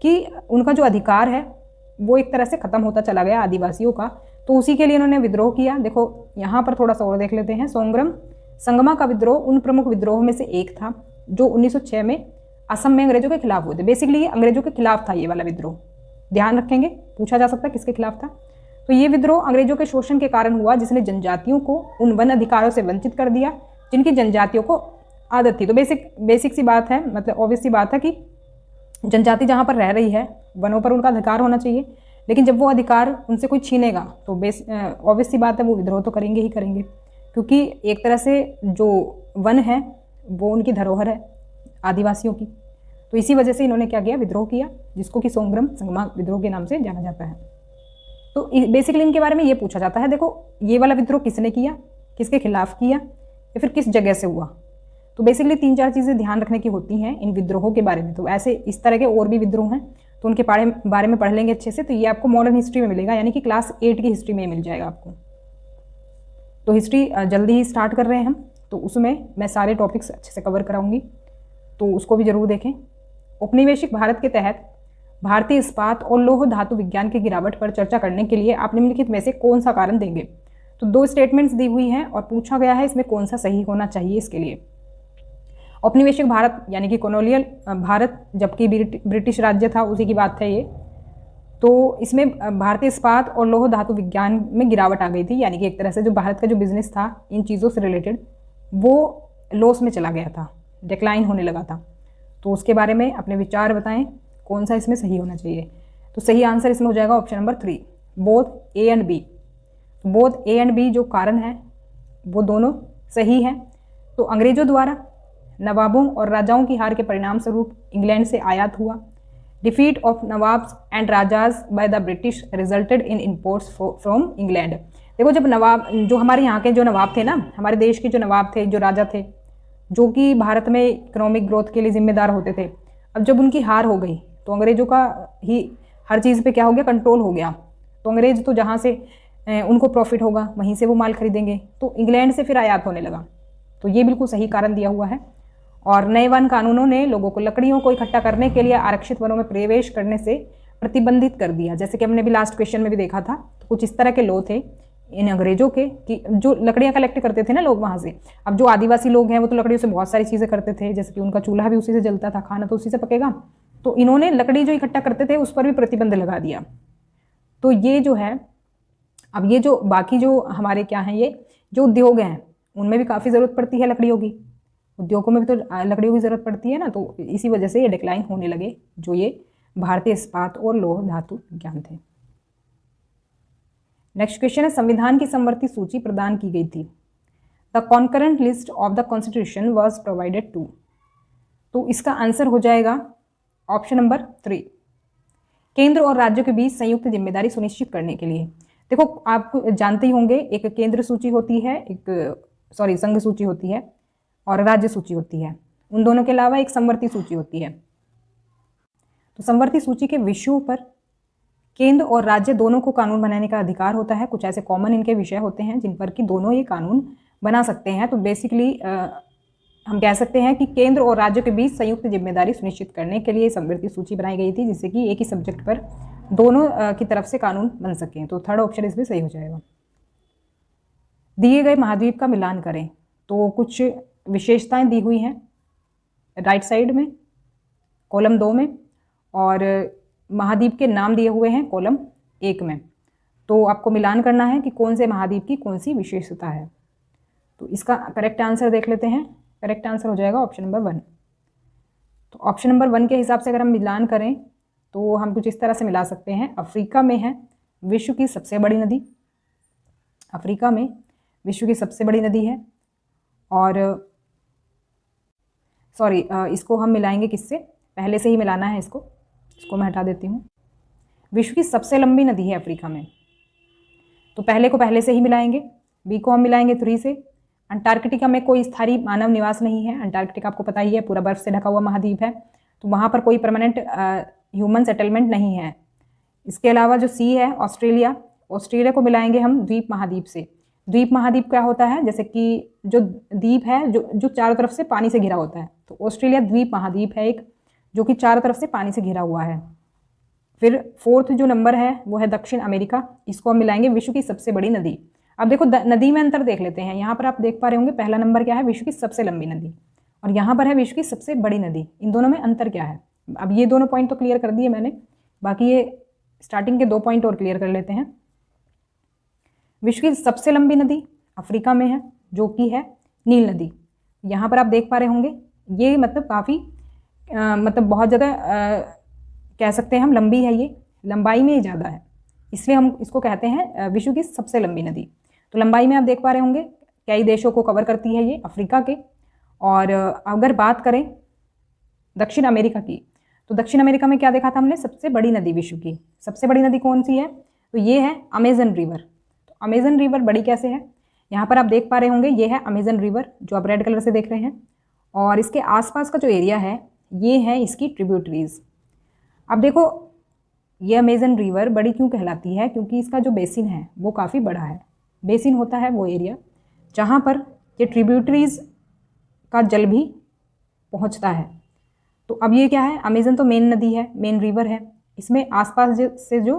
कि उनका जो अधिकार है वो एक तरह से ख़त्म होता चला गया आदिवासियों का। तो उसी के लिए इन्होंने विद्रोह किया। देखो यहाँ पर थोड़ा सा और देख लेते हैं। सोंग्रम संगमा का विद्रोह उन प्रमुख विद्रोह में से एक था जो 1906 में असम में अंग्रेजों के खिलाफ हुए थे। बेसिकली ये अंग्रेजों के खिलाफ था ये वाला विद्रोह, ध्यान रखेंगे, पूछा जा सकता है किसके खिलाफ था। तो ये विद्रोह अंग्रेजों के शोषण के कारण हुआ जिसने जनजातियों को उन वन अधिकारों से वंचित कर दिया जिनकी जनजातियों को आदत थी। तो बेसिक सी बात है, मतलब ऑब्वियस सी बात है कि जनजाति जहाँ पर रह रही है वनों पर उनका अधिकार होना चाहिए, लेकिन जब वो अधिकार उनसे कोई छीनेगा तो ऑब्वियस सी बात है वो विद्रोह तो करेंगे ही करेंगे, क्योंकि एक तरह से जो वन है वो उनकी धरोहर है आदिवासियों की। तो इसी वजह से इन्होंने क्या किया, विद्रोह किया, जिसको कि सोंग्रम संगमा विद्रोह के नाम से जाना जाता है। तो बेसिकली इनके बारे में ये पूछा जाता है, देखो ये वाला विद्रोह किसने किया, किसके खिलाफ किया, या फिर किस जगह से हुआ। तो बेसिकली 3-4 चीज़ें ध्यान रखने की होती हैं इन विद्रोहों के बारे में। तो ऐसे इस तरह के और भी विद्रोह हैं, तो उनके बारे में पढ़ लेंगे अच्छे से। तो ये आपको मॉडर्न हिस्ट्री में मिलेगा, यानी कि क्लास 8 की हिस्ट्री में मिल जाएगा आपको। तो हिस्ट्री जल्दी ही स्टार्ट कर रहे हैं हम, तो उसमें मैं सारे टॉपिक्स अच्छे से कवर कराऊंगी, तो उसको भी जरूर देखें। औपनिवेशिक भारत के तहत भारतीय इस्पात और लौह धातु विज्ञान की गिरावट पर चर्चा करने के लिए आप निम्नलिखित में से कौन सा कारण देंगे। तो 2 स्टेटमेंट्स दी हुई हैं और पूछा गया है इसमें कौन सा सही होना चाहिए इसके लिए। औपनिवेशिक भारत यानी कि कॉलोनियल भारत, जबकि ब्रिटिश राज्य था उसी की बात है ये। तो इसमें भारतीय इस्पात और लौह धातु विज्ञान में गिरावट आ गई थी, यानी कि एक तरह से जो भारत का जो बिजनेस था इन चीज़ों से रिलेटेड वो लॉस में चला गया था, डिक्लाइन होने लगा था। तो उसके बारे में अपने विचार बताएं कौन सा इसमें सही होना चाहिए। तो सही आंसर इसमें हो जाएगा option number 3, both A and B. Both A and B जो कारण है वो दोनों सही हैं। तो अंग्रेजों द्वारा नवाबों और राजाओं की हार के परिणाम स्वरूप इंग्लैंड से आयात हुआ। Defeat of nawabs and rajas by the British resulted in imports from England. देखो जब नवाब, जो हमारे यहाँ के जो नवाब थे ना, हमारे देश के जो नवाब थे, जो राजा थे, जो कि भारत में इकोनॉमिक ग्रोथ के लिए जिम्मेदार होते थे, अब जब उनकी हार हो गई तो अंग्रेजों का ही हर चीज़ पे क्या हो गया, कंट्रोल हो गया। तो अंग्रेज तो जहाँ से उनको प्रॉफिट होगा वहीं से वो माल खरीदेंगे, तो इंग्लैंड से फिर आयात होने लगा। तो ये बिल्कुल सही कारण दिया हुआ है। और नए वन कानूनों ने लोगों को लकड़ियों को इकट्ठा करने के लिए आरक्षित वनों में प्रवेश करने से प्रतिबंधित कर दिया। जैसे कि हमने भी लास्ट क्वेश्चन में भी देखा था, तो कुछ इस तरह के लॉ थे इन अंग्रेजों के कि जो लकड़ियाँ कलेक्ट करते थे ना लोग वहाँ से। अब जो आदिवासी लोग हैं वो तो लकड़ियों से बहुत सारी चीज़ें करते थे, जैसे कि उनका चूल्हा भी उसी से जलता था, खाना तो उसी से पकेगा। तो इन्होंने लकड़ी जो इकट्ठा करते थे उस पर भी प्रतिबंध लगा दिया। तो ये जो है, अब ये जो बाकी जो हमारे क्या हैं, ये जो उद्योग हैं उनमें भी काफ़ी ज़रूरत पड़ती है लकड़ियों की, उद्योगों में भी तो लकड़ियों की ज़रूरत पड़ती है ना। तो इसी वजह से ये डिक्लाइन होने लगे जो ये भारतीय इस्पात और लौह धातु विज्ञान थे। नेक्स्ट क्वेश्चन है, संविधान की समवर्ती सूची प्रदान की गई थी। The concurrent list of the constitution was provided to. तो इसका आंसर हो जाएगा ऑप्शन नंबर 3, केंद्र और राज्यों के बीच संयुक्त जिम्मेदारी सुनिश्चित करने के लिए। देखो आप जानते ही होंगे, एक केंद्र सूची होती है, संघ सूची होती है और राज्य सूची होती है। उन दोनों के अलावा एक समवर्ती सूची होती है। तो समवर्ती सूची के विषयों पर केंद्र और राज्य दोनों को कानून बनाने का अधिकार होता है। कुछ ऐसे कॉमन इनके विषय होते हैं जिन पर कि दोनों ये कानून बना सकते हैं। तो बेसिकली हम कह सकते हैं कि केंद्र और राज्यों के बीच संयुक्त जिम्मेदारी सुनिश्चित करने के लिए समवर्ती सूची बनाई गई थी, जिससे कि एक ही सब्जेक्ट पर दोनों की तरफ से कानून बन सकें। तो थर्ड ऑप्शन इसमें सही हो जाएगा। दिए गए महाद्वीप का मिलान करें। तो कुछ विशेषताएं दी हुई हैं राइट साइड में कॉलम 2 में, और महाद्वीप के नाम दिए हुए हैं कॉलम 1 में। तो आपको मिलान करना है कि कौन से महाद्वीप की कौन सी विशेषता है। तो इसका करेक्ट आंसर देख लेते हैं। करेक्ट आंसर हो जाएगा ऑप्शन नंबर 1। तो ऑप्शन नंबर 1 के हिसाब से अगर हम मिलान करें तो हम कुछ इस तरह से मिला सकते हैं। अफ्रीका में है विश्व की सबसे बड़ी नदी, अफ्रीका में विश्व की सबसे बड़ी नदी है। और सॉरी, इसको हम मिलाएंगे किससे, पहले से ही मिलाना है इसको मैं हटा देती हूँ। विश्व की सबसे लंबी नदी है अफ्रीका में, तो पहले को पहले से ही मिलाएंगे। बी को हम मिलाएंगे 3 से। अंटार्कटिका में कोई स्थायी मानव निवास नहीं है। अंटार्कटिका आपको पता ही है पूरा बर्फ से ढका हुआ महाद्वीप है, तो वहाँ पर कोई परमानेंट ह्यूमन सेटलमेंट नहीं है। इसके अलावा जो सी है ऑस्ट्रेलिया, ऑस्ट्रेलिया को मिलाएंगे हम द्वीप महाद्वीप से। द्वीप महाद्वीप क्या होता है, जैसे कि जो द्वीप है जो चारों तरफ से पानी से घिरा होता है, तो ऑस्ट्रेलिया द्वीप महाद्वीप है एक, जो कि चारों तरफ से पानी से घिरा हुआ है। फिर 4th जो नंबर है वो है दक्षिण अमेरिका, इसको हम मिलाएंगे विश्व की सबसे बड़ी नदी। अब देखो नदी में अंतर देख लेते हैं। यहाँ पर आप देख पा रहे होंगे पहला नंबर क्या है, विश्व की सबसे लंबी नदी, और यहाँ पर है विश्व की सबसे बड़ी नदी। इन दोनों में अंतर क्या है। अब ये दोनों पॉइंट तो क्लियर कर दिए मैंने, बाकी ये स्टार्टिंग के 2 पॉइंट और क्लियर कर लेते हैं। विश्व की सबसे लंबी नदी अफ्रीका में है, जो कि है नील नदी। यहाँ पर आप देख पा रहे होंगे ये मतलब काफ़ी मतलब बहुत ज़्यादा कह सकते हैं हम लंबी है, ये लंबाई में ही ज़्यादा है, इसलिए हम इसको कहते हैं विश्व की सबसे लंबी नदी। तो लंबाई में आप देख पा रहे होंगे कई देशों को कवर करती है ये, अफ्रीका के। और अगर बात करें दक्षिण अमेरिका की, तो दक्षिण अमेरिका में क्या देखा था हमने, सबसे बड़ी नदी विश्व की सबसे बड़ी नदी कौन सी है, तो ये है अमेजन रिवर। तो अमेजन रिवर बड़ी कैसे है, यहाँ पर आप देख पा रहे होंगे ये है अमेजन रिवर जो आप रेड कलर से देख रहे हैं, और इसके आसपास का जो एरिया है ये है इसकी ट्रिब्यूटरीज। अब देखो ये अमेजन रिवर बड़ी क्यों कहलाती है, क्योंकि इसका जो बेसिन है वो काफ़ी बड़ा है। बेसिन होता है वो एरिया जहाँ पर ये ट्रिब्यूटरीज का जल भी पहुँचता है। तो अब ये क्या है, अमेजन तो मेन नदी है, मेन रिवर है, इसमें आसपास से जो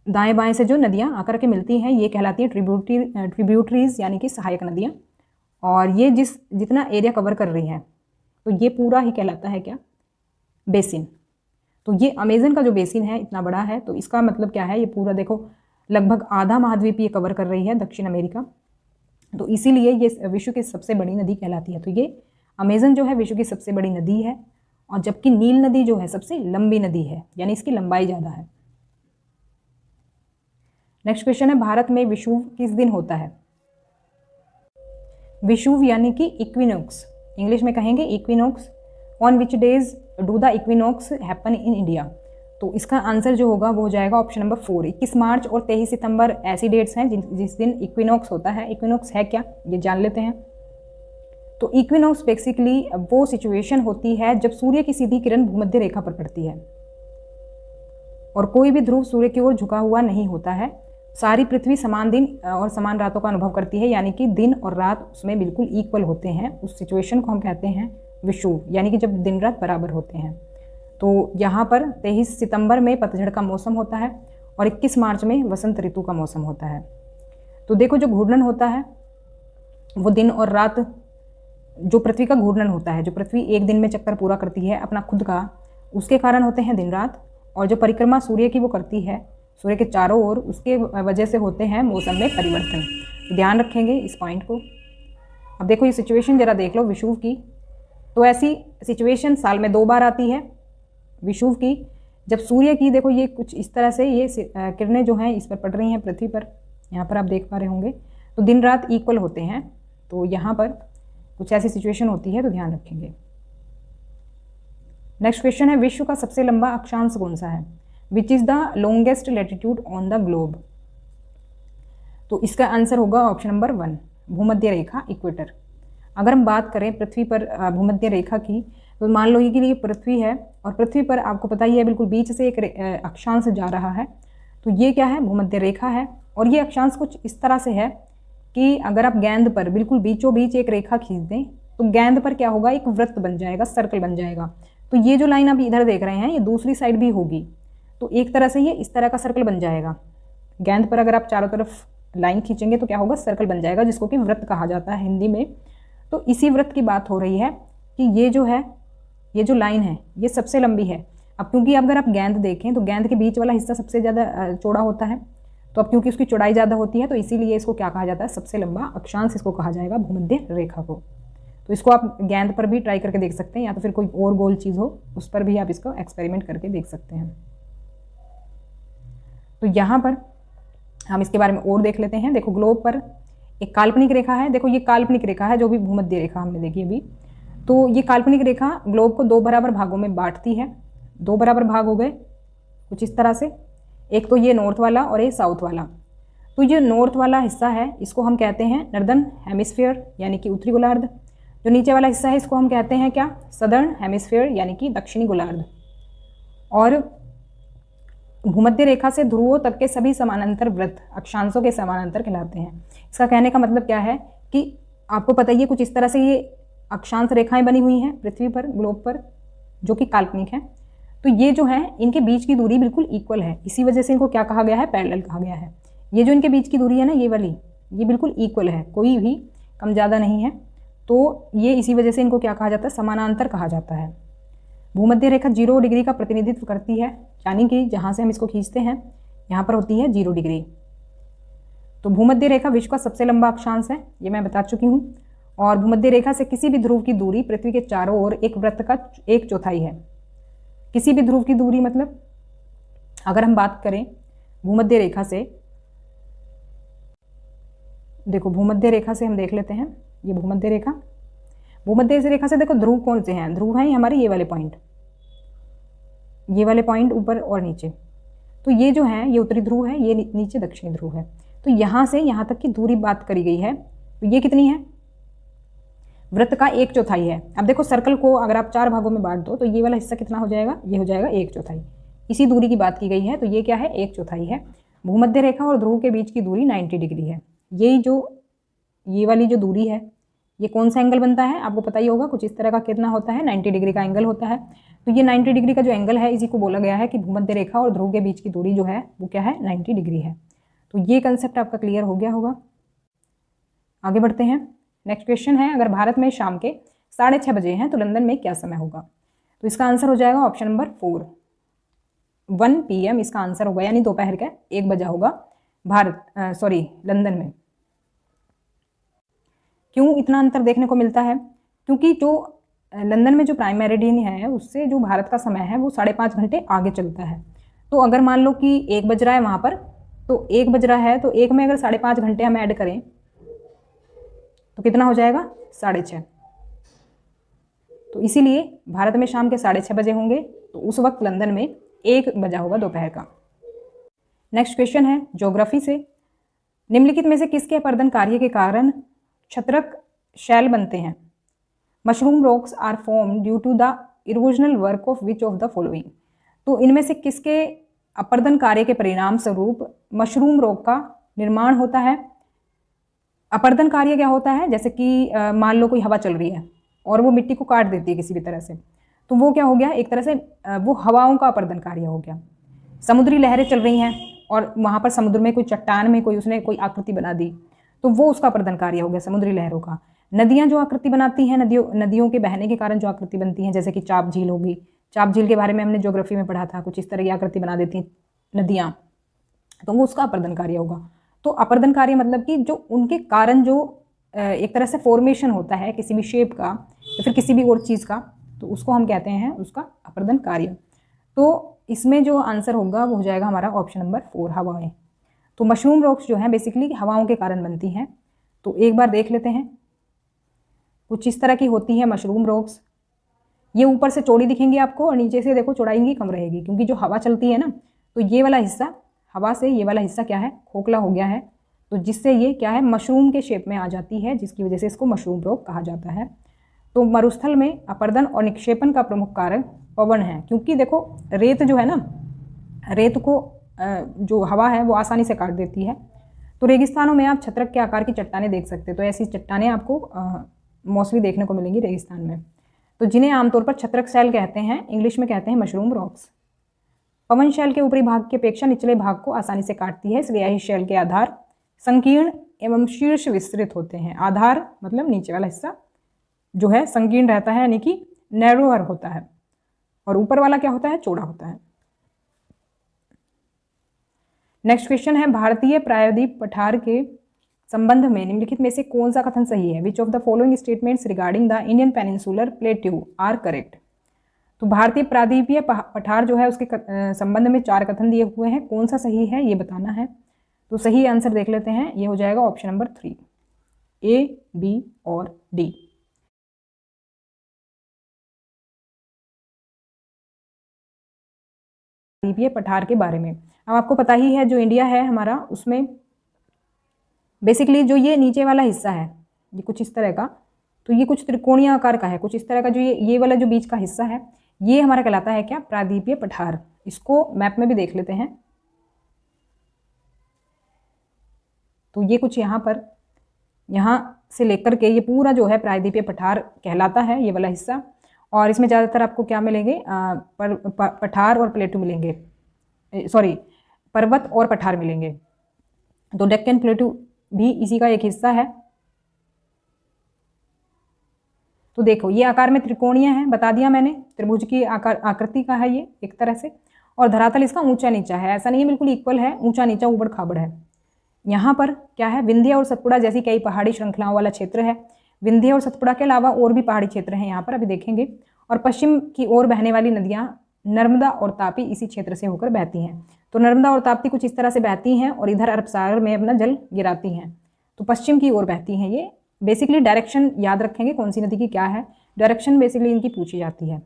दाएं बाएं से जो नदियाँ आकर के मिलती हैं ये कहलाती है ट्रिब्यूटरीज यानी कि सहायक नदियाँ। और ये जितना एरिया कवर कर रही हैं तो ये पूरा ही कहलाता है क्या, बेसिन। तो ये अमेजन का जो बेसिन है इतना बड़ा है, तो इसका मतलब क्या है, ये पूरा देखो लगभग आधा महाद्वीप ये कवर कर रही है दक्षिण अमेरिका, तो इसीलिए ये विश्व की सबसे बड़ी नदी कहलाती है। तो ये अमेजन जो है विश्व की सबसे बड़ी नदी है, और जबकि नील नदी जो है सबसे लंबी नदी है, यानी इसकी लंबाई ज़्यादा है। नेक्स्ट क्वेश्चन है, भारत में विषुव किस दिन होता है। विषुव यानी कि इक्विनोक्स, इंग्लिश में कहेंगे equinox. On which days do the equinox happen in India. तो इसका आंसर जो होगा वो हो जाएगा ऑप्शन नंबर 4, 21 मार्च और 23 सितंबर ऐसी डेट्स हैं जिस दिन इक्विनोक्स होता है। इक्विनोक्स है क्या, ये जान लेते हैं। तो इक्विनोक्स बेसिकली वो सिचुएशन होती है जब सूर्य की सीधी किरण भूमध्य रेखा पर पड़ती है और कोई भी ध्रुव सूर्य की ओर झुका हुआ नहीं होता है। सारी पृथ्वी समान दिन और समान रातों का अनुभव करती है, यानी कि दिन और रात उसमें बिल्कुल इक्वल होते हैं। उस सिचुएशन को हम कहते हैं विषुव, यानी कि जब दिन रात बराबर होते हैं। तो यहाँ पर 23 सितंबर में पतझड़ का मौसम होता है और 21 मार्च में वसंत ऋतु का मौसम होता है। तो देखो जो घूर्णन होता है वो दिन और रात, जो पृथ्वी का घूर्णन होता है, जो पृथ्वी एक दिन में चक्कर पूरा करती है अपना खुद का, उसके कारण होते हैं दिन रात। और जो परिक्रमा सूर्य की वो करती है सूर्य के चारों ओर, उसके वजह से होते हैं मौसम में परिवर्तन। तो ध्यान रखेंगे इस पॉइंट को। अब देखो ये सिचुएशन जरा देख लो विषुव की। तो ऐसी सिचुएशन साल में 2 बार आती है विषुव की, जब सूर्य की देखो ये कुछ इस तरह से ये किरणें जो हैं इस पर पड़ रही हैं पृथ्वी पर, यहाँ पर आप देख पा रहे होंगे। तो दिन रात इक्वल होते हैं, तो यहाँ पर कुछ ऐसी सिचुएशन होती है, तो ध्यान रखेंगे। नेक्स्ट क्वेश्चन है, विश्व का सबसे लंबा अक्षांश कौन सा है। Which is the longest latitude on the globe. तो इसका आंसर होगा ऑप्शन नंबर 1, भूमध्य रेखा, इक्वेटर। अगर हम बात करें पृथ्वी पर भूमध्य रेखा की, तो मान लो कि ये पृथ्वी है और पृथ्वी पर आपको पता ही है बिल्कुल बीच से एक अक्षांश जा रहा है। तो ये क्या है, भूमध्य रेखा है। और ये अक्षांश कुछ इस तरह से है कि अगर आप गेंद पर बिल्कुल बीचों बीच एक रेखा खींच दें तो गेंद पर क्या होगा, एक वृत्त बन जाएगा, सर्कल बन जाएगा। तो ये जो लाइन आप इधर देख रहे हैं ये दूसरी साइड भी होगी, तो एक तरह से ये इस तरह का सर्कल बन जाएगा। गेंद पर अगर आप चारों तरफ लाइन खींचेंगे तो क्या होगा, सर्कल बन जाएगा, जिसको कि वृत्त कहा जाता है हिंदी में। तो इसी वृत्त की बात हो रही है कि ये जो है, ये जो लाइन है ये सबसे लंबी है। अब क्योंकि अगर आप गेंद देखें तो गेंद के बीच वाला हिस्सा सबसे ज़्यादा चौड़ा होता है, तो अब क्योंकि उसकी चौड़ाई ज़्यादा होती है तो इसीलिए इसको क्या कहा जाता है, सबसे लंबा अक्षांश इसको कहा जाएगा, भूमध्य रेखा को। तो इसको आप गेंद पर भी ट्राई करके देख सकते हैं, या तो फिर कोई और गोल चीज़ हो उस पर भी आप इसको एक्सपेरिमेंट करके देख सकते हैं। तो यहाँ पर हम इसके बारे में और देख लेते हैं। देखो ग्लोब पर एक काल्पनिक रेखा है, देखो ये काल्पनिक रेखा है जो भी भूमध्य रेखा हमने देखी अभी। तो ये काल्पनिक रेखा ग्लोब को 2 बराबर भागों में बांटती है। 2 बराबर भाग हो गए कुछ इस तरह से, एक तो ये नॉर्थ वाला और एक साउथ वाला। तो ये नॉर्थ वाला हिस्सा है इसको हम कहते हैं नॉर्दर्न हेमिस्फीयर यानी कि उत्तरी गोलार्ध। जो नीचे वाला हिस्सा है इसको हम कहते हैं क्या, सदर्न हेमिस्फीयर यानी कि दक्षिणी गोलार्ध। और भूमध्य रेखा से ध्रुवों तक के सभी समानांतर वृत्त अक्षांशों के समानांतर कहलाते हैं। इसका कहने का मतलब क्या है कि आपको पता ही है कुछ इस तरह से ये अक्षांश रेखाएं बनी हुई हैं पृथ्वी पर, ग्लोब पर, जो कि काल्पनिक हैं। तो ये जो है इनके बीच की दूरी बिल्कुल इक्वल है, इसी वजह से इनको क्या कहा गया है, पैरेलल कहा गया है। ये जो इनके बीच की दूरी है ना, ये वाली, ये बिल्कुल इक्वल है, कोई भी कम ज़्यादा नहीं है। तो ये इसी वजह से इनको क्या कहा जाता है, समानांतर कहा जाता है। भूमध्य रेखा 0 डिग्री का प्रतिनिधित्व करती है, यानी कि जहाँ से हम इसको खींचते हैं यहाँ पर होती है 0 डिग्री। तो भूमध्य रेखा विश्व का सबसे लंबा अक्षांश है, ये मैं बता चुकी हूँ। और भूमध्य रेखा से किसी भी ध्रुव की दूरी पृथ्वी के चारों ओर एक वृत्त का 1/4 है। किसी भी ध्रुव की दूरी मतलब अगर हम बात करें भूमध्य रेखा से, देखो भूमध्य रेखा से हम देख लेते हैं, ये भूमध्य रेखा, भूमध्य रेखा से देखो ध्रुव कौन से हैं, ध्रुव हैं हमारे ये वाले पॉइंट ऊपर और नीचे। तो ये जो है ये उत्तरी ध्रुव है, ये नीचे दक्षिणी ध्रुव है। तो यहाँ से यहाँ तक की दूरी बात करी गई है, तो ये कितनी है, वृत्त का 1/4 है। अब देखो सर्कल को अगर आप 4 भागों में बांट दो तो ये वाला हिस्सा कितना हो जाएगा, ये हो जाएगा 1/4। इसी दूरी की बात की गई है, तो ये क्या है, 1/4 है। भूमध्य रेखा और ध्रुव के बीच की दूरी 90 डिग्री है। ये वाली जो दूरी है ये कौन सा एंगल बनता है, आपको पता ही होगा, कुछ इस तरह का कितना होता है, 90 डिग्री का एंगल होता है। तो ये 90 डिग्री का जो एंगल है इसी को बोला गया है कि भूमध्य रेखा और ध्रुव के बीच की दूरी जो है वो क्या है, 90 डिग्री है। तो ये कंसेप्ट आपका क्लियर हो गया होगा। आगे बढ़ते हैं। नेक्स्ट क्वेश्चन है, अगर भारत में शाम के 6:30 बजे हैं तो लंदन में क्या समय होगा। तो इसका आंसर हो जाएगा ऑप्शन नंबर 4, 1 PM इसका आंसर होगा, यानी दोपहर का 1 बजा होगा लंदन में। क्यों इतना अंतर देखने को मिलता है, क्योंकि जो लंदन में जो प्राइम मेरिडियन है उससे जो भारत का समय है वो 5.5 घंटे आगे चलता है। तो अगर मान लो कि 1 बज रहा है वहाँ पर, तो 1 बज रहा है, तो 1 में अगर 5.5 घंटे हम ऐड करें तो कितना हो जाएगा, 6:30। तो इसीलिए भारत में शाम के 6:30 बजे होंगे, तो उस वक्त लंदन में 1 बजा होगा दोपहर का। नेक्स्ट क्वेश्चन है ज्योग्राफी से, निम्नलिखित में से किसके अपर्दन कार्य के कारण छत्रक शैल बनते हैं। Mushroom rocks are form due to the erosional work of which of the following. तो इनमें से किसके अपर्दन कार्य के परिणाम स्वरूप मशरूम रॉक का निर्माण होता है। अपर्दन कार्य क्या होता है, जैसे कि मान लो कोई हवा चल रही है और वो मिट्टी को काट देती है किसी भी तरह से, तो वो क्या हो गया, एक तरह से वो हवाओं का अपर्दन कार्य हो गया। समुद्री लहरें चल रही हैं और वहाँ पर समुद्र में कोई चट्टान में उसने कोई आकृति बना दी, तो वो उसका अपर्दन कार्य हो गया समुद्री लहरों का। नदियाँ जो आकृति बनाती हैं, नदियों के बहने के कारण जो आकृति बनती हैं, जैसे कि चाप झील होगी, चाप झील के बारे में हमने ज्योग्राफी में पढ़ा था, कुछ इस तरह की आकृति बना देती हैं नदियाँ, तो वो उसका अपर्दन कार्य होगा। तो अपर्दन कार्य मतलब कि जो उनके कारण जो एक तरह से फॉर्मेशन होता है किसी भी शेप का या फिर किसी भी और चीज़ का, तो उसको हम कहते हैं उसका अपर्दन कार्य। तो इसमें जो आंसर होगा वो हो जाएगा हमारा ऑप्शन नंबर 4, हवाएं। तो मशरूम रॉक्स जो हैं बेसिकली हवाओं के कारण बनती हैं। तो एक बार देख लेते हैं, कुछ इस तरह की होती है मशरूम रॉक्स। ये ऊपर से चौड़ी दिखेंगी आपको और नीचे से देखो चौड़ाई कम रहेगी, क्योंकि जो हवा चलती है ना, तो ये वाला हिस्सा हवा से ये वाला हिस्सा क्या है, खोखला हो गया है, तो जिससे ये क्या है, मशरूम के शेप में आ जाती है, जिसकी वजह से इसको मशरूम रॉक कहा जाता है। तो मरुस्थल में अपर्दन और निक्षेपण का प्रमुख कारक पवन है, क्योंकि देखो रेत जो है ना, रेत को जो हवा है वो आसानी से काट देती है। तो रेगिस्तानों में आप छत्रक के आकार की चट्टानें देख सकते हैं, तो ऐसी चट्टानें आपको मोस्टली देखने को मिलेंगी रेगिस्तान में, तो जिन्हें आमतौर पर छत्रक शैल कहते हैं, इंग्लिश में कहते हैं मशरूम रॉक्स। पवन शैल के ऊपरी भाग की अपेक्षा निचले भाग को आसानी से काटती है, इसलिए यही शैल के आधार संकीर्ण एवं शीर्ष विस्तृत होते हैं। आधार मतलब नीचे वाला हिस्सा जो है संकीर्ण रहता है, यानी कि नैरोअर होता है, और ऊपर वाला क्या होता है, चौड़ा होता है। नेक्स्ट क्वेश्चन है, भारतीय प्रायद्वीप पठार के संबंध में निम्नलिखित में से कौन सा कथन सही है। Which of the following statements regarding the Indian peninsular plateau are correct. तो भारतीय प्रायद्वीपीय पठार जो है उसके संबंध में 4 कथन दिए हुए हैं, कौन सा सही है ये बताना है। तो सही आंसर देख लेते हैं, ये हो जाएगा ऑप्शन नंबर 3, A, B और D। प्रायद्वीपीय पठार के बारे में अब आपको पता ही है, जो इंडिया है हमारा, उसमें बेसिकली जो ये नीचे वाला हिस्सा है ये कुछ इस तरह का, तो ये कुछ त्रिकोणीय आकार का है, कुछ इस तरह का। जो ये वाला जो बीच का हिस्सा है ये हमारा कहलाता है क्या, प्रायद्वीपीय पठार। इसको मैप में भी देख लेते हैं। तो ये कुछ यहाँ पर, यहाँ से लेकर के ये पूरा जो है प्रायद्वीपीय पठार कहलाता है, ये वाला हिस्सा। और इसमें ज़्यादातर आपको क्या मिलेंगे, पठार और प्लेटू मिलेंगे, सॉरी पर्वत और पठार मिलेंगे। तो डेक्कन प्लेटू भी इसी का एक हिस्सा है। तो देखो ये आकार में त्रिकोणीय है, बता दिया मैंने, त्रिभुज की आकृति का है ये एक तरह से, और धरातल इसका ऊंचा नीचा है, ऐसा नहीं है बिल्कुल इक्वल है, ऊंचा नीचा ऊबड़ खाबड़ है। यहाँ पर क्या है, विंध्य और सतपुड़ा जैसी कई पहाड़ी श्रृंखलाओं वाला क्षेत्र है। विंध्य और सतपुड़ा के अलावा और भी पहाड़ी क्षेत्र हैं यहाँ पर, अभी देखेंगे। और पश्चिम की ओर बहने वाली नदियाँ नर्मदा और तापी इसी क्षेत्र से होकर बहती हैं। तो नर्मदा और ताप्ती कुछ इस तरह से बहती हैं और इधर अरब सागर में अपना जल गिराती हैं, तो पश्चिम की ओर बहती हैं ये। बेसिकली डायरेक्शन याद रखेंगे कौन सी नदी की क्या है, डायरेक्शन बेसिकली इनकी पूछी जाती है।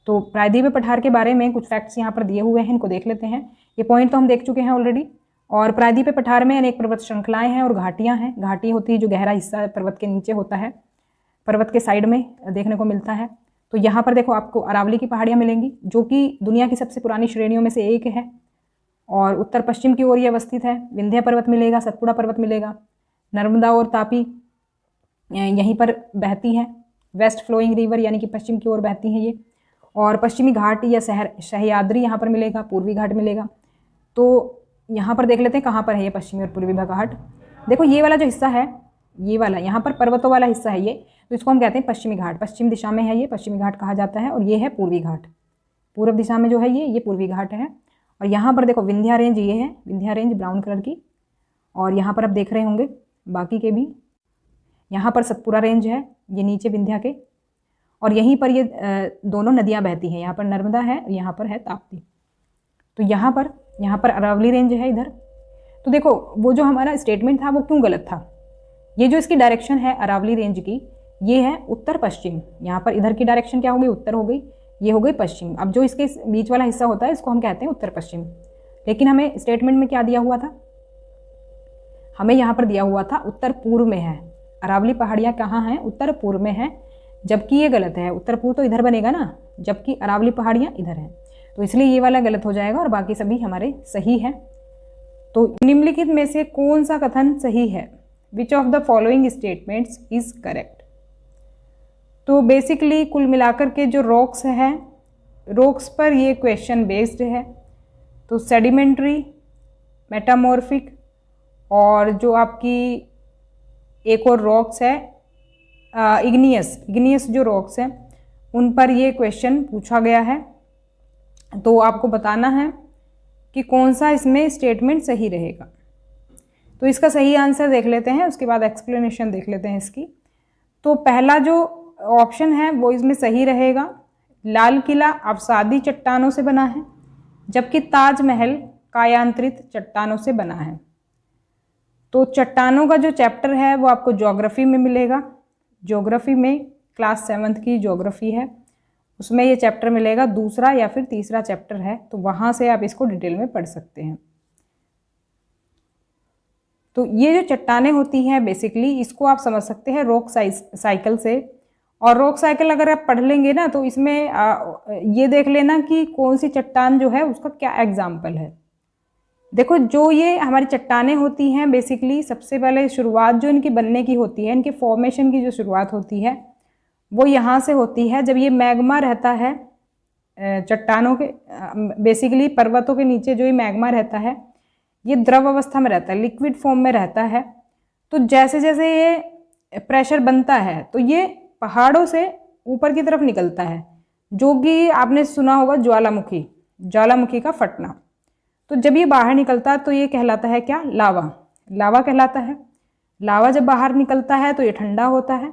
तो प्रायद्वीपीय पठार के बारे में कुछ फैक्ट्स यहाँ पर दिए हुए हैं, इनको देख लेते हैं। ये पॉइंट तो हम देख चुके हैं ऑलरेडी। और प्रायद्वीपीय पठार में अनेक पर्वत श्रृंखलाएं हैं और घाटियां हैं। घाटी होती है जो गहरा हिस्सा पर्वत के नीचे होता है, पर्वत के साइड में देखने को मिलता है। तो यहाँ पर देखो आपको अरावली की पहाड़ियाँ मिलेंगी, जो कि दुनिया की सबसे पुरानी श्रेणियों में से एक है और उत्तर पश्चिम की ओर ये अवस्थित है। विंध्य पर्वत मिलेगा, सतपुड़ा पर्वत मिलेगा, नर्मदा और तापी यहीं पर बहती हैं। वेस्ट फ्लोइंग रिवर यानी कि पश्चिम की ओर बहती हैं ये। और पश्चिमी घाट या सह्याद्री यहाँ पर मिलेगा, पूर्वी घाट मिलेगा। तो यहाँ पर देख लेते हैं कहाँ पर है ये पश्चिमी और पूर्वी घाट। देखो ये वाला जो हिस्सा है, ये वाला यहाँ पर पर्वतों वाला हिस्सा है ये, तो इसको हम कहते हैं पश्चिमी घाट। पश्चिम दिशा में है ये, पश्चिमी घाट कहा जाता है। और ये है पूर्वी घाट, पूर्व दिशा में जो है ये पूर्वी घाट है। और यहाँ पर देखो विंध्या रेंज ये है, विंध्या रेंज ब्राउन कलर की। और यहाँ पर आप देख रहे होंगे बाकी के भी, यहाँ पर सतपुड़ा रेंज है ये नीचे विंध्या के। और यहीं पर ये दोनों नदियाँ बहती हैं, यहाँ पर नर्मदा है, यहाँ पर है ताप्ती। तो यहाँ पर अरावली रेंज है इधर। तो देखो वो जो हमारा स्टेटमेंट था वो क्यों गलत था। ये जो इसकी डायरेक्शन है अरावली रेंज की, ये है उत्तर पश्चिम। यहाँ पर इधर की डायरेक्शन क्या हो गई, उत्तर हो गई, ये हो गई पश्चिम। अब जो इसके बीच वाला हिस्सा होता है इसको हम कहते हैं उत्तर पश्चिम। लेकिन हमें स्टेटमेंट में क्या दिया हुआ था, हमें यहाँ पर दिया हुआ था उत्तर पूर्व में है। अरावली पहाड़ियाँ कहाँ हैं, उत्तर पूर्व में है, जबकि ये गलत है। उत्तर पूर्व तो इधर बनेगा ना, जबकि अरावली पहाड़ियाँ इधर हैं। तो इसलिए ये वाला गलत हो जाएगा और बाकी सभी हमारे सही हैं। तो निम्नलिखित में से कौन सा कथन सही है, which of the following statements is correct. तो बेसिकली कुल मिलाकर के जो रॉक्स हैं, रॉक्स पर ये क्वेश्चन बेस्ड है। तो सेडिमेंट्री, मेटामॉर्फिक और जो आपकी एक और रॉक्स है इग्नियस जो रॉक्स हैं उन पर ये क्वेश्चन पूछा गया है। तो आपको बताना है कि कौन सा इसमें स्टेटमेंट सही रहेगा। तो इसका सही आंसर देख लेते हैं, उसके बाद एक्सप्लेनेशन देख लेते हैं इसकी। तो पहला जो ऑप्शन है वो इसमें सही रहेगा। लाल किला अवसादी चट्टानों से बना है, जबकि ताजमहल कायांतरित चट्टानों से बना है। तो चट्टानों का जो चैप्टर है वो आपको ज्योग्राफी में मिलेगा। ज्योग्राफी में क्लास 7th की ज्योग्राफी है, उसमें ये चैप्टर मिलेगा, दूसरा या फिर तीसरा चैप्टर है। तो वहाँ से आप इसको डिटेल में पढ़ सकते हैं। तो ये जो चट्टानें होती हैं बेसिकली इसको आप समझ सकते हैं रॉक साइकिल से। और रॉक साइकिल अगर आप पढ़ लेंगे ना तो इसमें ये देख लेना कि कौन सी चट्टान जो है उसका क्या एग्जाम्पल है। देखो जो ये हमारी चट्टानें होती हैं बेसिकली सबसे पहले शुरुआत जो इनकी बनने की होती है, इनके फॉर्मेशन की जो शुरुआत होती है वो यहाँ से होती है। जब ये मैग्मा रहता है चट्टानों के, बेसिकली पर्वतों के नीचे जो ये मैग्मा रहता है ये द्रव अवस्था में रहता है, लिक्विड फॉर्म में रहता है। तो जैसे जैसे ये प्रेशर बनता है तो ये पहाड़ों से ऊपर की तरफ निकलता है, जो कि आपने सुना होगा ज्वालामुखी का फटना। तो जब ये बाहर निकलता है तो ये कहलाता है क्या, लावा कहलाता है। लावा जब बाहर निकलता है तो ये ठंडा होता है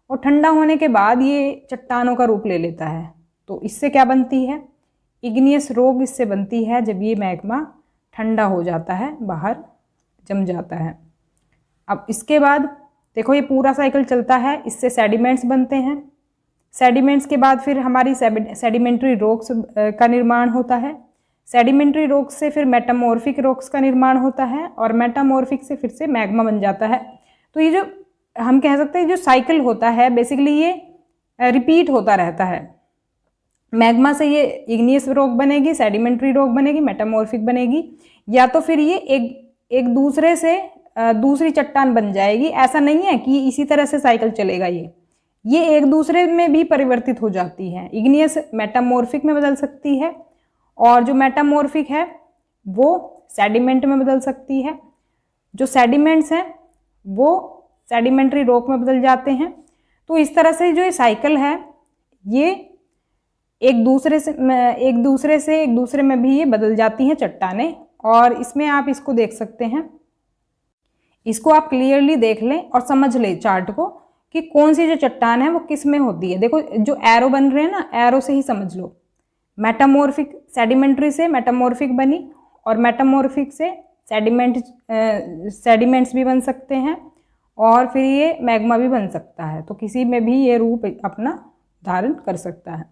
और ठंडा होने के बाद ये चट्टानों का रूप ले लेता है। तो इससे क्या बनती है, इग्नियस रॉक इससे बनती है जब ये मैग्मा ठंडा हो जाता है, बाहर जम जाता है। अब इसके बाद देखो ये पूरा साइकिल चलता है, इससे सेडिमेंट्स बनते हैं। सेडिमेंट्स के बाद फिर हमारी सेडिमेंट्री रॉक्स का निर्माण होता है। सेडिमेंट्री रॉक्स से फिर मेटामॉर्फिक रॉक्स का निर्माण होता है और मेटामॉर्फिक से फिर से मैग्मा बन जाता है। तो ये जो हम कह सकते हैं जो साइकिल होता है बेसिकली ये रिपीट होता रहता है। मैग्मा से ये इग्नियस रॉक बनेगी, सेडिमेंट्री रॉक बनेगी, मेटामॉर्फिक बनेगी, या तो फिर ये एक दूसरे से दूसरी चट्टान बन जाएगी। ऐसा नहीं है कि इसी तरह से साइकिल चलेगा, ये एक दूसरे में भी परिवर्तित हो जाती है। इग्नियस मेटामॉर्फिक में बदल सकती है और जो मेटामॉर्फिक है वो सेडिमेंट में बदल सकती है। जो सेडिमेंट्स हैं वो सेडिमेंट्री रॉक में बदल जाते हैं। तो इस तरह से जो ये साइकिल है ये एक दूसरे से में भी ये बदल जाती हैं चट्टानें। और इसमें आप इसको देख सकते हैं, इसको आप क्लियरली देख लें और समझ लें चार्ट को कि कौन सी जो चट्टान है वो किस में होती है। देखो जो एरो बन रहे हैं ना, एरो से ही समझ लो। मेटामॉर्फिक सेडिमेंट्री से मेटामॉर्फिक बनी, और मेटामॉर्फिक से सेडिमेंट्स भी बन सकते हैं, और फिर ये मैग्मा भी बन सकता है। तो किसी में भी ये रूप अपना धारण कर सकता है।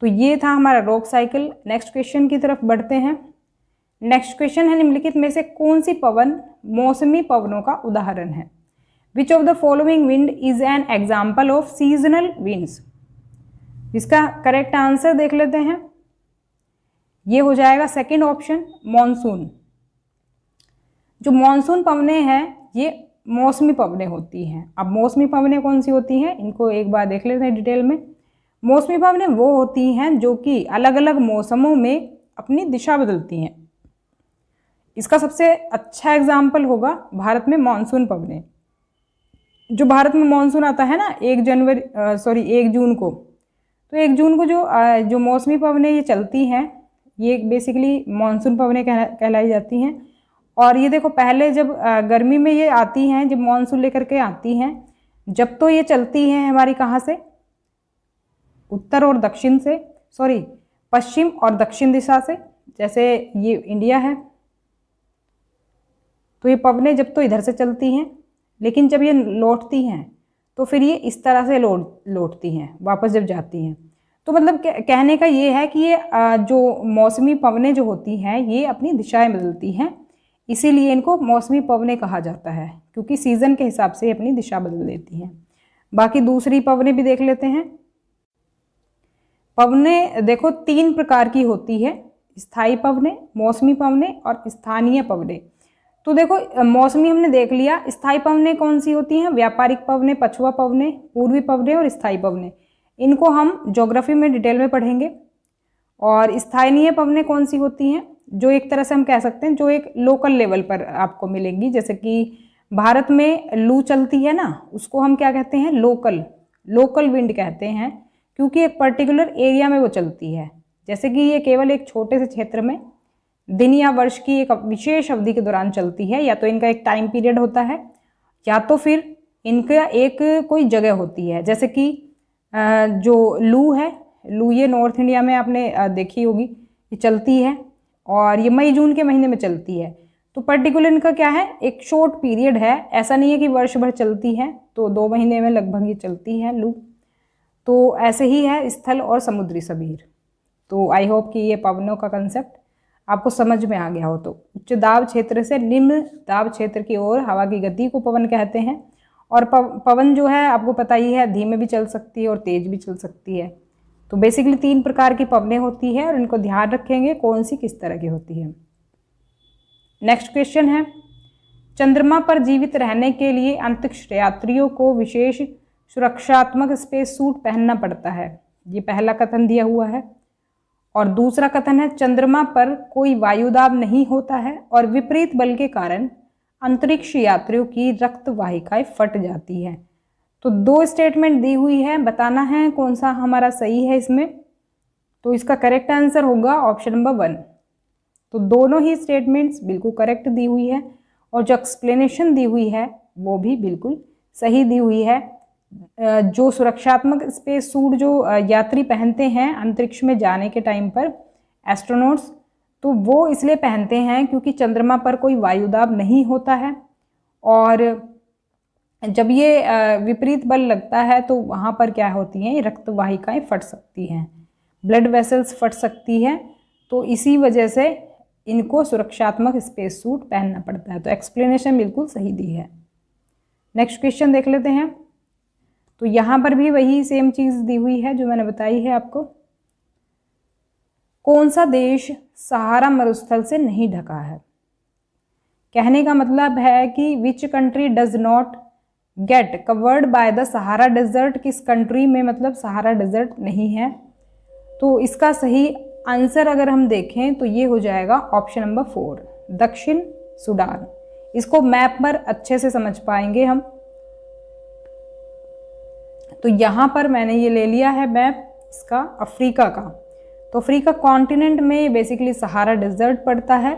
तो ये था हमारा रॉक साइकिल। नेक्स्ट क्वेश्चन की तरफ बढ़ते हैं। नेक्स्ट क्वेश्चन है, निम्नलिखित में से कौन सी पवन मौसमी पवनों का उदाहरण है? Which of the following wind is an example of seasonal winds? इसका करेक्ट आंसर देख लेते हैं। ये हो जाएगा सेकंड ऑप्शन, मॉनसून। जो मॉनसून पवनें हैं ये मौसमी पवनें होती हैं। अब मौसमी पवनें कौन सी होती हैं, इनको एक बार देख लेते हैं डिटेल में। मौसमी पवनें वो होती हैं जो कि अलग अलग मौसमों में अपनी दिशा बदलती हैं। इसका सबसे अच्छा एग्जाम्पल होगा भारत में मानसून पवनें। जो भारत में मानसून आता है ना 1 जून को, तो 1 जून को जो मौसमी पवनें ये चलती हैं, ये बेसिकली मानसून पवनें कहलाई जाती हैं। और ये देखो पहले जब गर्मी में ये आती हैं, जब मानसून लेकर के आती हैं, जब तो ये चलती हैं हमारी कहाँ से, उत्तर और दक्षिण से, पश्चिम और दक्षिण दिशा से। जैसे ये इंडिया है, तो ये पवनें जब तो इधर से चलती हैं, लेकिन जब ये लौटती हैं तो फिर ये इस तरह से लौटती हैं वापस जब जाती हैं। तो मतलब कहने का ये है कि ये जो मौसमी पवनें जो होती हैं ये अपनी दिशाएं बदलती हैं, इसीलिए इनको मौसमी पवनें कहा जाता है, क्योंकि सीज़न के हिसाब से अपनी दिशा बदल देती हैं। बाकी दूसरी पवनें भी देख लेते हैं। पवनें देखो 3 प्रकार की होती है, स्थायी पवनें, मौसमी पवनें और स्थानीय पवनें। तो देखो मौसमी हमने देख लिया। स्थायी पवनें कौन सी होती हैं? व्यापारिक पवनें, पछुआ पवनें, पूर्वी पवनें और स्थायी पवनें। इनको हम ज्योग्राफी में डिटेल में पढ़ेंगे। और स्थानीय पवनें कौन सी होती हैं? जो एक तरह से हम कह सकते हैं जो एक लोकल लेवल पर आपको मिलेंगी। जैसे कि भारत में लू चलती है ना, उसको हम क्या कहते हैं? लोकल विंड कहते हैं, क्योंकि एक पर्टिकुलर एरिया में वो चलती है। जैसे कि ये केवल एक छोटे से क्षेत्र में दिन या वर्ष की एक विशेष अवधि के दौरान चलती है, या तो इनका एक टाइम पीरियड होता है, या तो फिर इनका एक कोई जगह होती है। जैसे कि जो लू है, लू ये नॉर्थ इंडिया में आपने देखी होगी, ये चलती है और ये मई जून के महीने में चलती है। तो पर्टिकुलर इनका क्या है? एक शॉर्ट पीरियड है, ऐसा नहीं है कि वर्ष भर चलती है। तो 2 महीने में लगभग ये चलती है लू। तो ऐसे ही है स्थल और समुद्री समीर। तो आई होप कि ये पवनों का कंसेप्ट आपको समझ में आ गया हो। तो उच्च दाब क्षेत्र से निम्न दाब क्षेत्र की ओर हवा की गति को पवन कहते हैं। और पवन जो है आपको पता ही है, धीमे भी चल सकती है और तेज भी चल सकती है। तो बेसिकली 3 प्रकार की पवनें होती है, और इनको ध्यान रखेंगे कौन सी किस तरह की होती है। नेक्स्ट क्वेश्चन है, चंद्रमा पर जीवित रहने के लिए अंतरिक्ष यात्रियों को विशेष सुरक्षात्मक स्पेस सूट पहनना पड़ता है। ये पहला कथन दिया हुआ है। और दूसरा कथन है, चंद्रमा पर कोई वायुदाब नहीं होता है और विपरीत बल के कारण अंतरिक्ष यात्रियों की रक्त वाहिकाएं फट जाती है। तो 2 स्टेटमेंट दी हुई है, बताना है कौन सा हमारा सही है इसमें। तो इसका करेक्ट आंसर होगा ऑप्शन नंबर 1। तो दोनों ही स्टेटमेंट्स बिल्कुल करेक्ट दी हुई है, और जो एक्सप्लेनेशन दी हुई है वो भी बिल्कुल सही दी हुई है। जो सुरक्षात्मक स्पेस सूट जो यात्री पहनते हैं अंतरिक्ष में जाने के टाइम पर, एस्ट्रोनॉट्स, तो वो इसलिए पहनते हैं क्योंकि चंद्रमा पर कोई वायुदाब नहीं होता है, और जब ये विपरीत बल लगता है तो वहाँ पर क्या होती हैं, रक्त वाहिकाएं फट सकती हैं, ब्लड वेसल्स फट सकती हैं। तो इसी वजह से इनको सुरक्षात्मक स्पेस सूट पहनना पड़ता है। तो एक्सप्लेनेशन बिल्कुल सही दी है। नेक्स्ट क्वेश्चन देख लेते हैं। तो यहाँ पर भी वही सेम चीज़ दी हुई है जो मैंने बताई है आपको। कौन सा देश सहारा मरुस्थल से नहीं ढका है? कहने का मतलब है कि which country does not get covered by the Sahara desert. किस कंट्री में मतलब सहारा डेजर्ट नहीं है? तो इसका सही आंसर अगर हम देखें तो ये हो जाएगा ऑप्शन नंबर 4, दक्षिण सूडान। इसको मैप पर अच्छे से समझ पाएंगे हम। तो यहाँ पर मैंने ये ले लिया है मैप इसका अफ्रीका का। तो अफ्रीका कॉन्टिनेंट में बेसिकली सहारा डेजर्ट पड़ता है,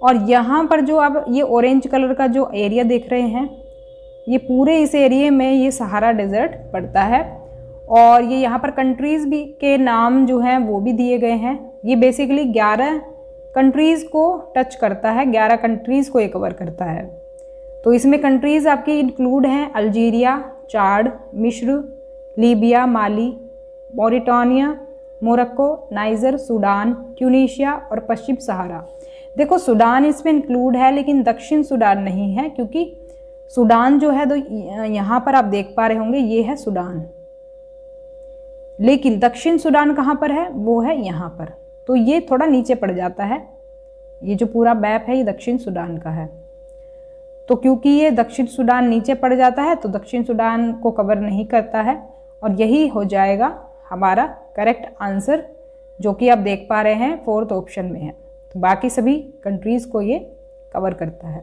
और यहाँ पर जो आप ये ऑरेंज कलर का जो एरिया देख रहे हैं, ये पूरे इस एरिया में ये सहारा डेजर्ट पड़ता है। और ये यहाँ पर कंट्रीज़ भी के नाम जो हैं वो भी दिए गए हैं। ये बेसिकली 11 कंट्रीज़ को टच करता है, 11 कंट्रीज़ को ये कवर करता है। तो इसमें कंट्रीज़ आपकी इंक्लूड हैं अल्जीरिया, चाड, मिस्र, Libya, Mali, Mauritania, Morocco, Niger, Sudan, Tunisia और पश्चिम सहारा। देखो सूडान इसमें इंक्लूड है लेकिन दक्षिण सूडान नहीं है, क्योंकि सूडान जो है तो यहाँ पर आप देख पा रहे होंगे ये है सूडान, लेकिन दक्षिण सूडान कहाँ पर है, वो है यहाँ पर। तो ये थोड़ा नीचे पड़ जाता है। ये जो पूरा मैप है ये दक्षिण सूडान का है। तो क्योंकि ये दक्षिण सूडान नीचे पड़ जाता है तो दक्षिण सूडान को कवर नहीं करता है, और यही हो जाएगा हमारा करेक्ट आंसर, जो कि आप देख पा रहे हैं 4th ऑप्शन में है। तो बाकी सभी कंट्रीज़ को ये कवर करता है।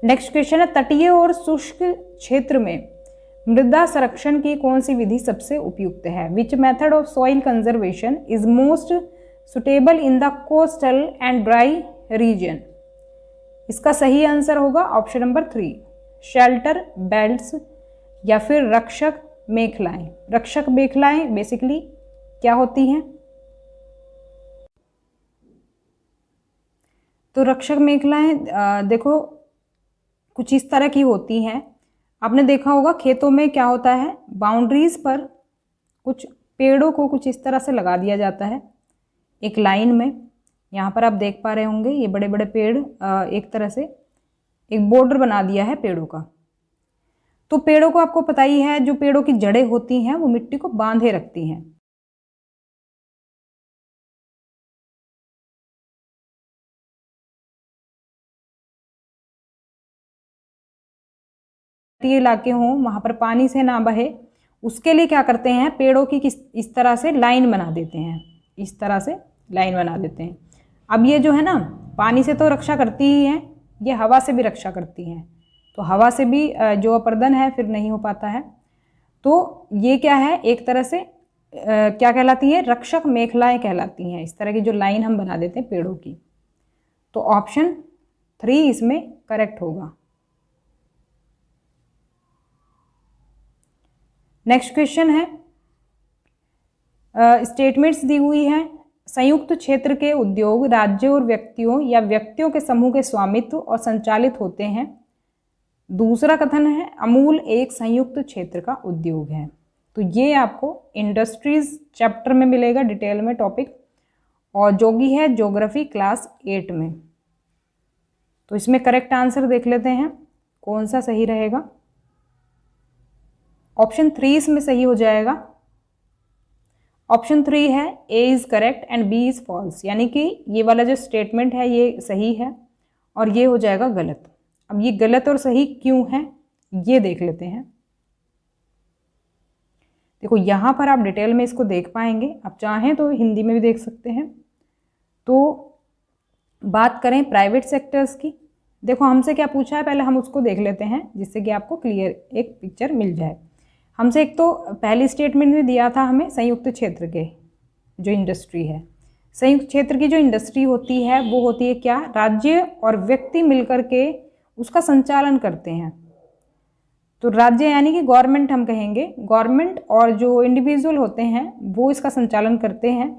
नेक्स्ट क्वेश्चन है, तटीय और शुष्क क्षेत्र में मृदा संरक्षण की कौन सी विधि सबसे उपयुक्त है? Which method of soil conservation is most suitable in the coastal and dry region? इसका सही आंसर होगा ऑप्शन नंबर 3, शेल्टर बेल्ट्स या फिर रक्षक मेखलाएं। रक्षक मेखलाएं बेसिकली क्या होती हैं? तो रक्षक मेखलाएं देखो कुछ इस तरह की होती हैं। आपने देखा होगा खेतों में क्या होता है, बाउंड्रीज पर कुछ पेड़ों को कुछ इस तरह से लगा दिया जाता है एक लाइन में। यहाँ पर आप देख पा रहे होंगे ये बड़े बड़े पेड़ एक तरह से एक बॉर्डर बना दिया है पेड़ों का। तो पेड़ों को आपको पता ही है, जो पेड़ों की जड़ें होती हैं वो मिट्टी को बांधे रखती हैं। इलाके हों वहाँ पर पानी से ना बहे, उसके लिए क्या करते हैं, पेड़ों की इस तरह से लाइन बना देते हैं, इस तरह से लाइन बना देते हैं। अब ये जो है ना पानी से तो रक्षा करती ही है, ये हवा से भी रक्षा करती हैं। तो हवा से भी जो अपर्दन है फिर नहीं हो पाता है। तो ये क्या है, एक तरह से क्या कहलाती है, रक्षक मेखलाएं कहलाती हैं। इस तरह की जो लाइन हम बना देते हैं पेड़ों की। तो ऑप्शन 3 इसमें करेक्ट होगा। नेक्स्ट क्वेश्चन है, स्टेटमेंट्स दी हुई है, संयुक्त क्षेत्र के उद्योग राज्यों और व्यक्तियों या व्यक्तियों के समूह के स्वामित्व और संचालित होते हैं। दूसरा कथन है अमूल एक संयुक्त क्षेत्र का उद्योग है। तो ये आपको इंडस्ट्रीज चैप्टर में मिलेगा डिटेल में टॉपिक, और जो कि है ज्योग्राफी क्लास 8 में। तो इसमें करेक्ट आंसर देख लेते हैं कौन सा सही रहेगा। ऑप्शन 3 इसमें सही हो जाएगा। ऑप्शन 3 है A is correct and B is false, यानी कि ये वाला जो स्टेटमेंट है ये सही है और ये हो जाएगा गलत। अब ये गलत और सही क्यों है ये देख लेते हैं। देखो यहाँ पर आप डिटेल में इसको देख पाएंगे, आप चाहें तो हिंदी में भी देख सकते हैं। तो बात करें प्राइवेट सेक्टर्स की, देखो हमसे क्या पूछा है पहले हम उसको देख लेते हैं जिससे कि आपको क्लियर एक पिक्चर मिल जाए। हमसे एक तो पहली स्टेटमेंट में दिया था हमें संयुक्त क्षेत्र के जो इंडस्ट्री है, संयुक्त क्षेत्र की जो इंडस्ट्री होती है वो होती है क्या, राज्य और व्यक्ति मिलकर के उसका संचालन करते हैं। तो राज्य यानी कि गवर्नमेंट हम कहेंगे, गवर्नमेंट और जो इंडिविजुअल होते हैं वो इसका संचालन करते हैं।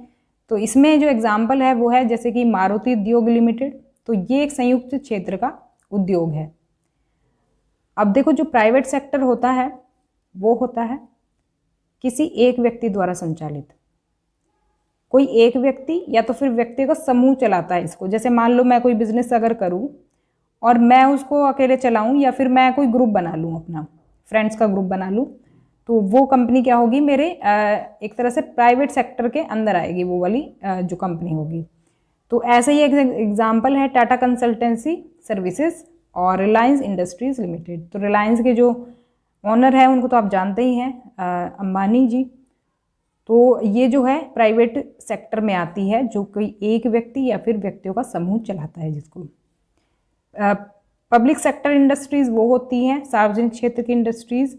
तो इसमें जो एग्जाम्पल है वो है जैसे कि मारुति उद्योग लिमिटेड, तो ये एक संयुक्त क्षेत्र का उद्योग है। अब देखो जो प्राइवेट सेक्टर होता है वो होता है किसी एक व्यक्ति द्वारा संचालित, कोई एक व्यक्ति या तो फिर व्यक्ति का समूह चलाता है इसको। जैसे मान लो मैं कोई बिजनेस अगर करूं और मैं उसको अकेले चलाऊं या फिर मैं कोई ग्रुप बना लूं, अपना फ्रेंड्स का ग्रुप बना लूं, तो वो कंपनी क्या होगी मेरे एक तरह से प्राइवेट सेक्टर के अंदर आएगी वो वाली जो कंपनी होगी। तो ऐसे ही एक एग्जाम्पल है टाटा कंसल्टेंसी सर्विसेज और रिलायंस इंडस्ट्रीज लिमिटेड। तो रिलायंस के जो ऑनर है उनको तो आप जानते ही हैं, अंबानी जी। तो ये जो है प्राइवेट सेक्टर में आती है, जो कोई एक व्यक्ति या फिर व्यक्तियों का समूह चलाता है जिसको। पब्लिक सेक्टर इंडस्ट्रीज़ वो होती हैं सार्वजनिक क्षेत्र की इंडस्ट्रीज़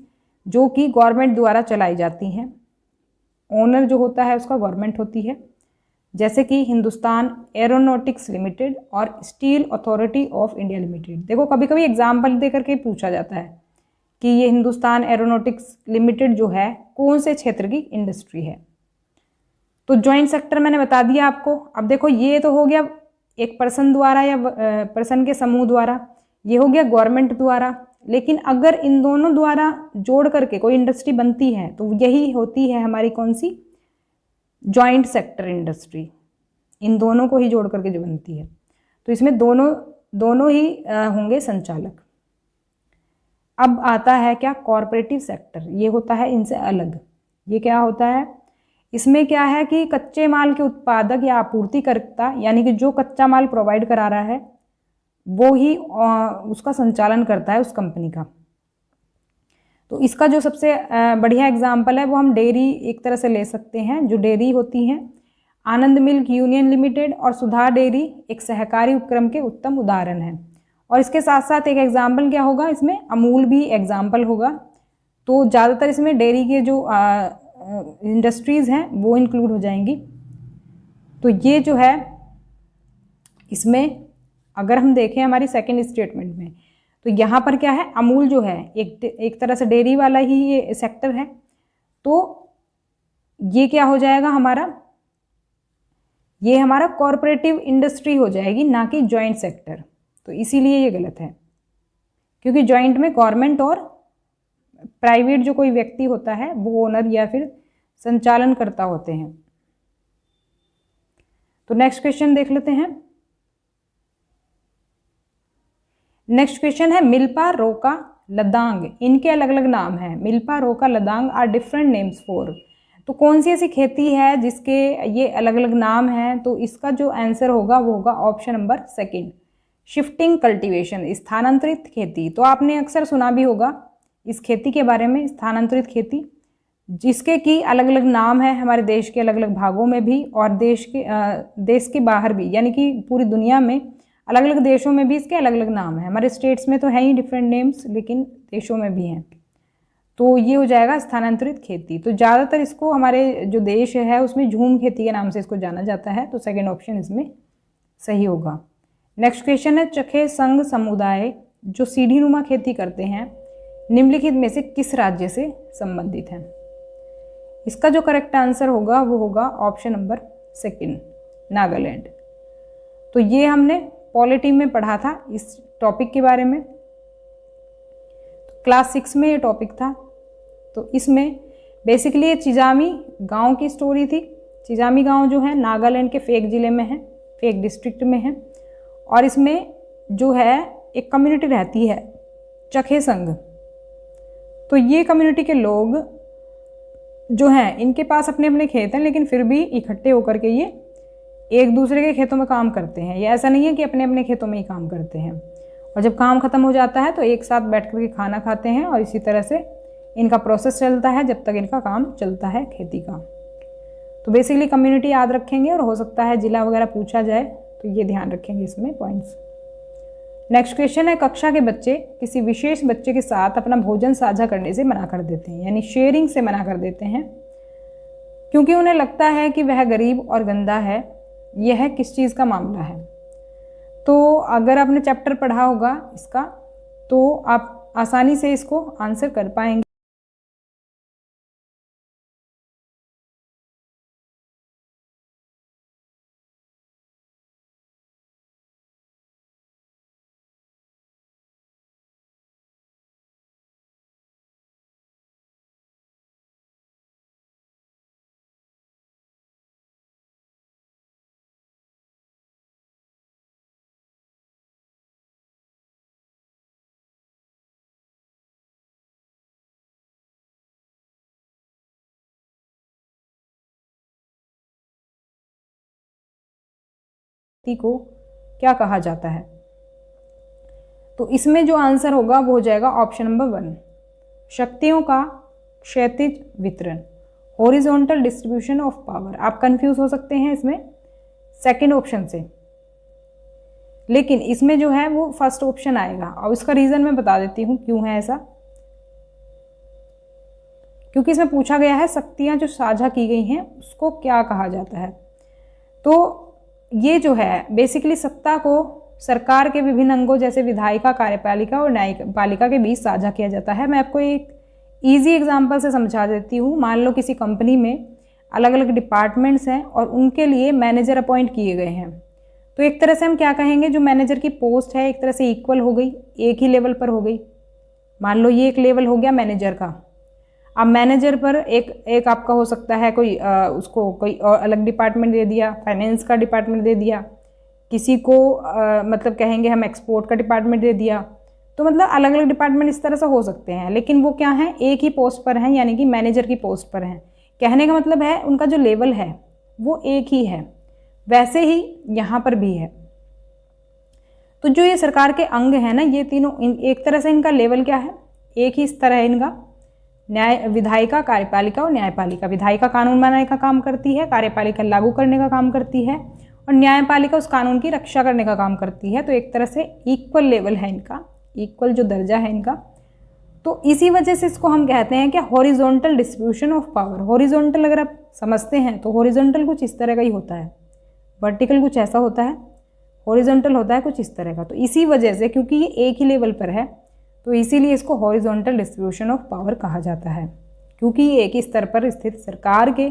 जो कि गवर्नमेंट द्वारा चलाई जाती हैं, ओनर जो होता है उसका गवर्नमेंट होती है। जैसे कि हिंदुस्तान एरोनॉटिक्स लिमिटेड और steel authority of India limited. देखो कभी कभी एग्जाम्पल दे करके पूछा जाता है कि ये हिंदुस्तान एरोनॉटिक्स लिमिटेड जो है कौन से क्षेत्र की इंडस्ट्री है। तो जॉइंट सेक्टर मैंने बता दिया आपको। अब देखो ये तो हो गया एक पर्सन द्वारा या पर्सन के समूह द्वारा, ये हो गया गवर्नमेंट द्वारा। लेकिन अगर इन दोनों द्वारा जोड़ करके कोई इंडस्ट्री बनती है तो यही होती है हमारी कौन सी, जॉइंट सेक्टर इंडस्ट्री। इन दोनों को ही जोड़ करके जो बनती है, तो इसमें दोनों ही होंगे संचालक। अब आता है क्या, कॉरपोरेटिव सेक्टर। ये होता है इनसे अलग। ये क्या होता है, इसमें क्या है कि कच्चे माल के उत्पादक या आपूर्तिकर्ता, यानी कि जो कच्चा माल प्रोवाइड करा रहा है वो ही उसका संचालन करता है उस कंपनी का। तो इसका जो सबसे बढ़िया एग्जाम्पल है वो हम डेयरी एक तरह से ले सकते हैं। जो डेयरी होती हैं, आनंद मिल्क यूनियन लिमिटेड और सुधा डेयरी एक सहकारी उपक्रम के उत्तम उदाहरण हैं। और इसके साथ साथ एक एग्जाम्पल क्या होगा, इसमें अमूल भी एग्जाम्पल होगा। तो ज़्यादातर इसमें डेयरी के जो इंडस्ट्रीज़ हैं वो इंक्लूड हो जाएंगी। तो ये जो है इसमें अगर हम देखें हमारी सेकंड स्टेटमेंट में, तो यहाँ पर क्या है, अमूल जो है एक तरह से डेयरी वाला ही ये सेक्टर है। तो ये क्या हो जाएगा हमारा, ये हमारा कॉरपोरेटिव इंडस्ट्री हो जाएगी, ना कि जॉइंट सेक्टर। तो इसीलिए ये गलत है, क्योंकि जॉइंट में गवर्नमेंट और प्राइवेट जो कोई व्यक्ति होता है वो ओनर या फिर संचालन करता होते हैं। तो नेक्स्ट क्वेश्चन देख लेते हैं। नेक्स्ट क्वेश्चन है मिल्पा, रोका, लदांग, इनके अलग अलग नाम हैं। मिल्पा, रोका, ladang are different names for. तो कौन सी ऐसी खेती है जिसके ये अलग अलग नाम हैं? तो इसका जो आंसर होगा वो होगा option number second, shifting cultivation, स्थानांतरित खेती। तो आपने अक्सर सुना भी होगा इस खेती के बारे में, स्थानांतरित खेती, जिसके की अलग अलग नाम है हमारे देश के अलग अलग भागों में भी और देश के बाहर भी, यानी कि पूरी दुनिया में अलग अलग देशों में भी इसके अलग अलग नाम हैं। हमारे स्टेट्स में तो है ही डिफरेंट नेम्स, लेकिन देशों में भी हैं। तो ये हो जाएगा स्थानांतरित खेती। तो ज़्यादातर इसको हमारे जो देश है उसमें झूम खेती के नाम से इसको जाना जाता है। तो सेकेंड ऑप्शन इसमें सही होगा। नेक्स्ट क्वेश्चन है चखे संघ समुदाय जो सीढ़ीनुमा खेती करते हैं निम्नलिखित में से किस राज्य से संबंधित हैं? इसका जो करेक्ट आंसर होगा वो होगा ऑप्शन नंबर सेकंड, नागालैंड। तो ये हमने पॉलिटी में पढ़ा था इस टॉपिक के बारे में। तो क्लास 6 में ये टॉपिक था। तो इसमें बेसिकली ये चिजामी गांव की स्टोरी थी। चिजामी गांव जो है नागालैंड के फेक ज़िले में है, फेक डिस्ट्रिक्ट में है। और इसमें जो है एक कम्युनिटी रहती है चखे संघ। तो ये कम्युनिटी के लोग जो हैं इनके पास अपने अपने खेत हैं, लेकिन फिर भी इकट्ठे होकर के ये एक दूसरे के खेतों में काम करते हैं। ये ऐसा नहीं है कि अपने अपने खेतों में ही काम करते हैं। और जब काम खत्म हो जाता है तो एक साथ बैठ कर के खाना खाते हैं और इसी तरह से इनका प्रोसेस चलता है जब तक इनका काम चलता है खेती का। तो बेसिकली कम्युनिटी याद रखेंगे और हो सकता है जिला वगैरह पूछा जाए तो ये ध्यान रखेंगे इसमें पॉइंट्स। नेक्स्ट क्वेश्चन है कक्षा के बच्चे किसी विशेष बच्चे के साथ अपना भोजन साझा करने से मना कर देते हैं, यानी शेयरिंग से मना कर देते हैं, क्योंकि उन्हें लगता है कि वह गरीब और गंदा है। यह किस चीज़ का मामला है? तो अगर आपने चैप्टर पढ़ा होगा इसका तो आप आसानी से इसको आंसर कर पाएंगे। को क्या कहा जाता है? तो इसमें जो आंसर होगा वो हो जाएगा ऑप्शन नंबर 1, शक्तियों का क्षैतिज वितरण, हॉरिजॉन्टल डिस्ट्रीब्यूशन ऑफ पावर। आप कंफ्यूज हो सकते हैं इसमें सेकंड ऑप्शन से, लेकिन इसमें जो है वो फर्स्ट ऑप्शन आएगा। और इसका रीज़न मैं बता देती हूँ क्यों है ऐसा। क्योंकि इसमें पूछा गया है शक्तियाँ जो साझा की गई हैं उसको क्या कहा जाता है। तो ये जो है बेसिकली सत्ता को सरकार के विभिन्न अंगों जैसे विधायिका, कार्यपालिका और न्यायपालिका के बीच साझा किया जाता है। मैं आपको एक ईजी एग्जांपल से समझा देती हूँ। मान लो किसी कंपनी में अलग अलग डिपार्टमेंट्स हैं और उनके लिए मैनेजर अपॉइंट किए गए हैं, तो एक तरह से हम क्या कहेंगे, जो मैनेजर की पोस्ट है एक तरह से इक्वल हो गई, एक ही लेवल पर हो गई। मान लो ये एक लेवल हो गया मैनेजर का। अब मैनेजर पर एक आपका हो सकता है कोई उसको कोई और अलग डिपार्टमेंट दे दिया, फाइनेंस का डिपार्टमेंट दे दिया, किसी को मतलब कहेंगे हम एक्सपोर्ट का डिपार्टमेंट दे दिया। तो मतलब अलग अलग डिपार्टमेंट इस तरह से हो सकते हैं, लेकिन वो क्या है, एक ही पोस्ट पर हैं, यानी कि मैनेजर की पोस्ट पर हैं। कहने का मतलब है उनका जो लेवल है वो एक ही है। वैसे ही यहाँ पर भी है। तो जो ये सरकार के अंग हैं ना, ये तीनों एक तरह से इनका लेवल क्या है, एक ही स्तर है इनका। विधायिका, कार्यपालिका और न्यायपालिका। विधायिका कानून बनाने का काम करती है, कार्यपालिका लागू करने का काम करती है और न्यायपालिका उस कानून की रक्षा करने का काम करती है। तो एक तरह से इक्वल लेवल है इनका, इक्वल जो दर्जा है इनका। तो इसी वजह से इसको हम कहते हैं कि horizontal distribution of power. Horizontal अगर आप समझते हैं तो हॉरिजॉन्टल कुछ इस तरह का ही होता है, वर्टिकल कुछ ऐसा होता है, हॉरिजॉन्टल होता है कुछ इस तरह का। तो इसी वजह से, क्योंकि ये एक ही लेवल पर है, तो इसीलिए इसको हॉरिजॉन्टल डिस्ट्रीब्यूशन ऑफ पावर कहा जाता है, क्योंकि ये एक ही स्तर पर स्थित सरकार के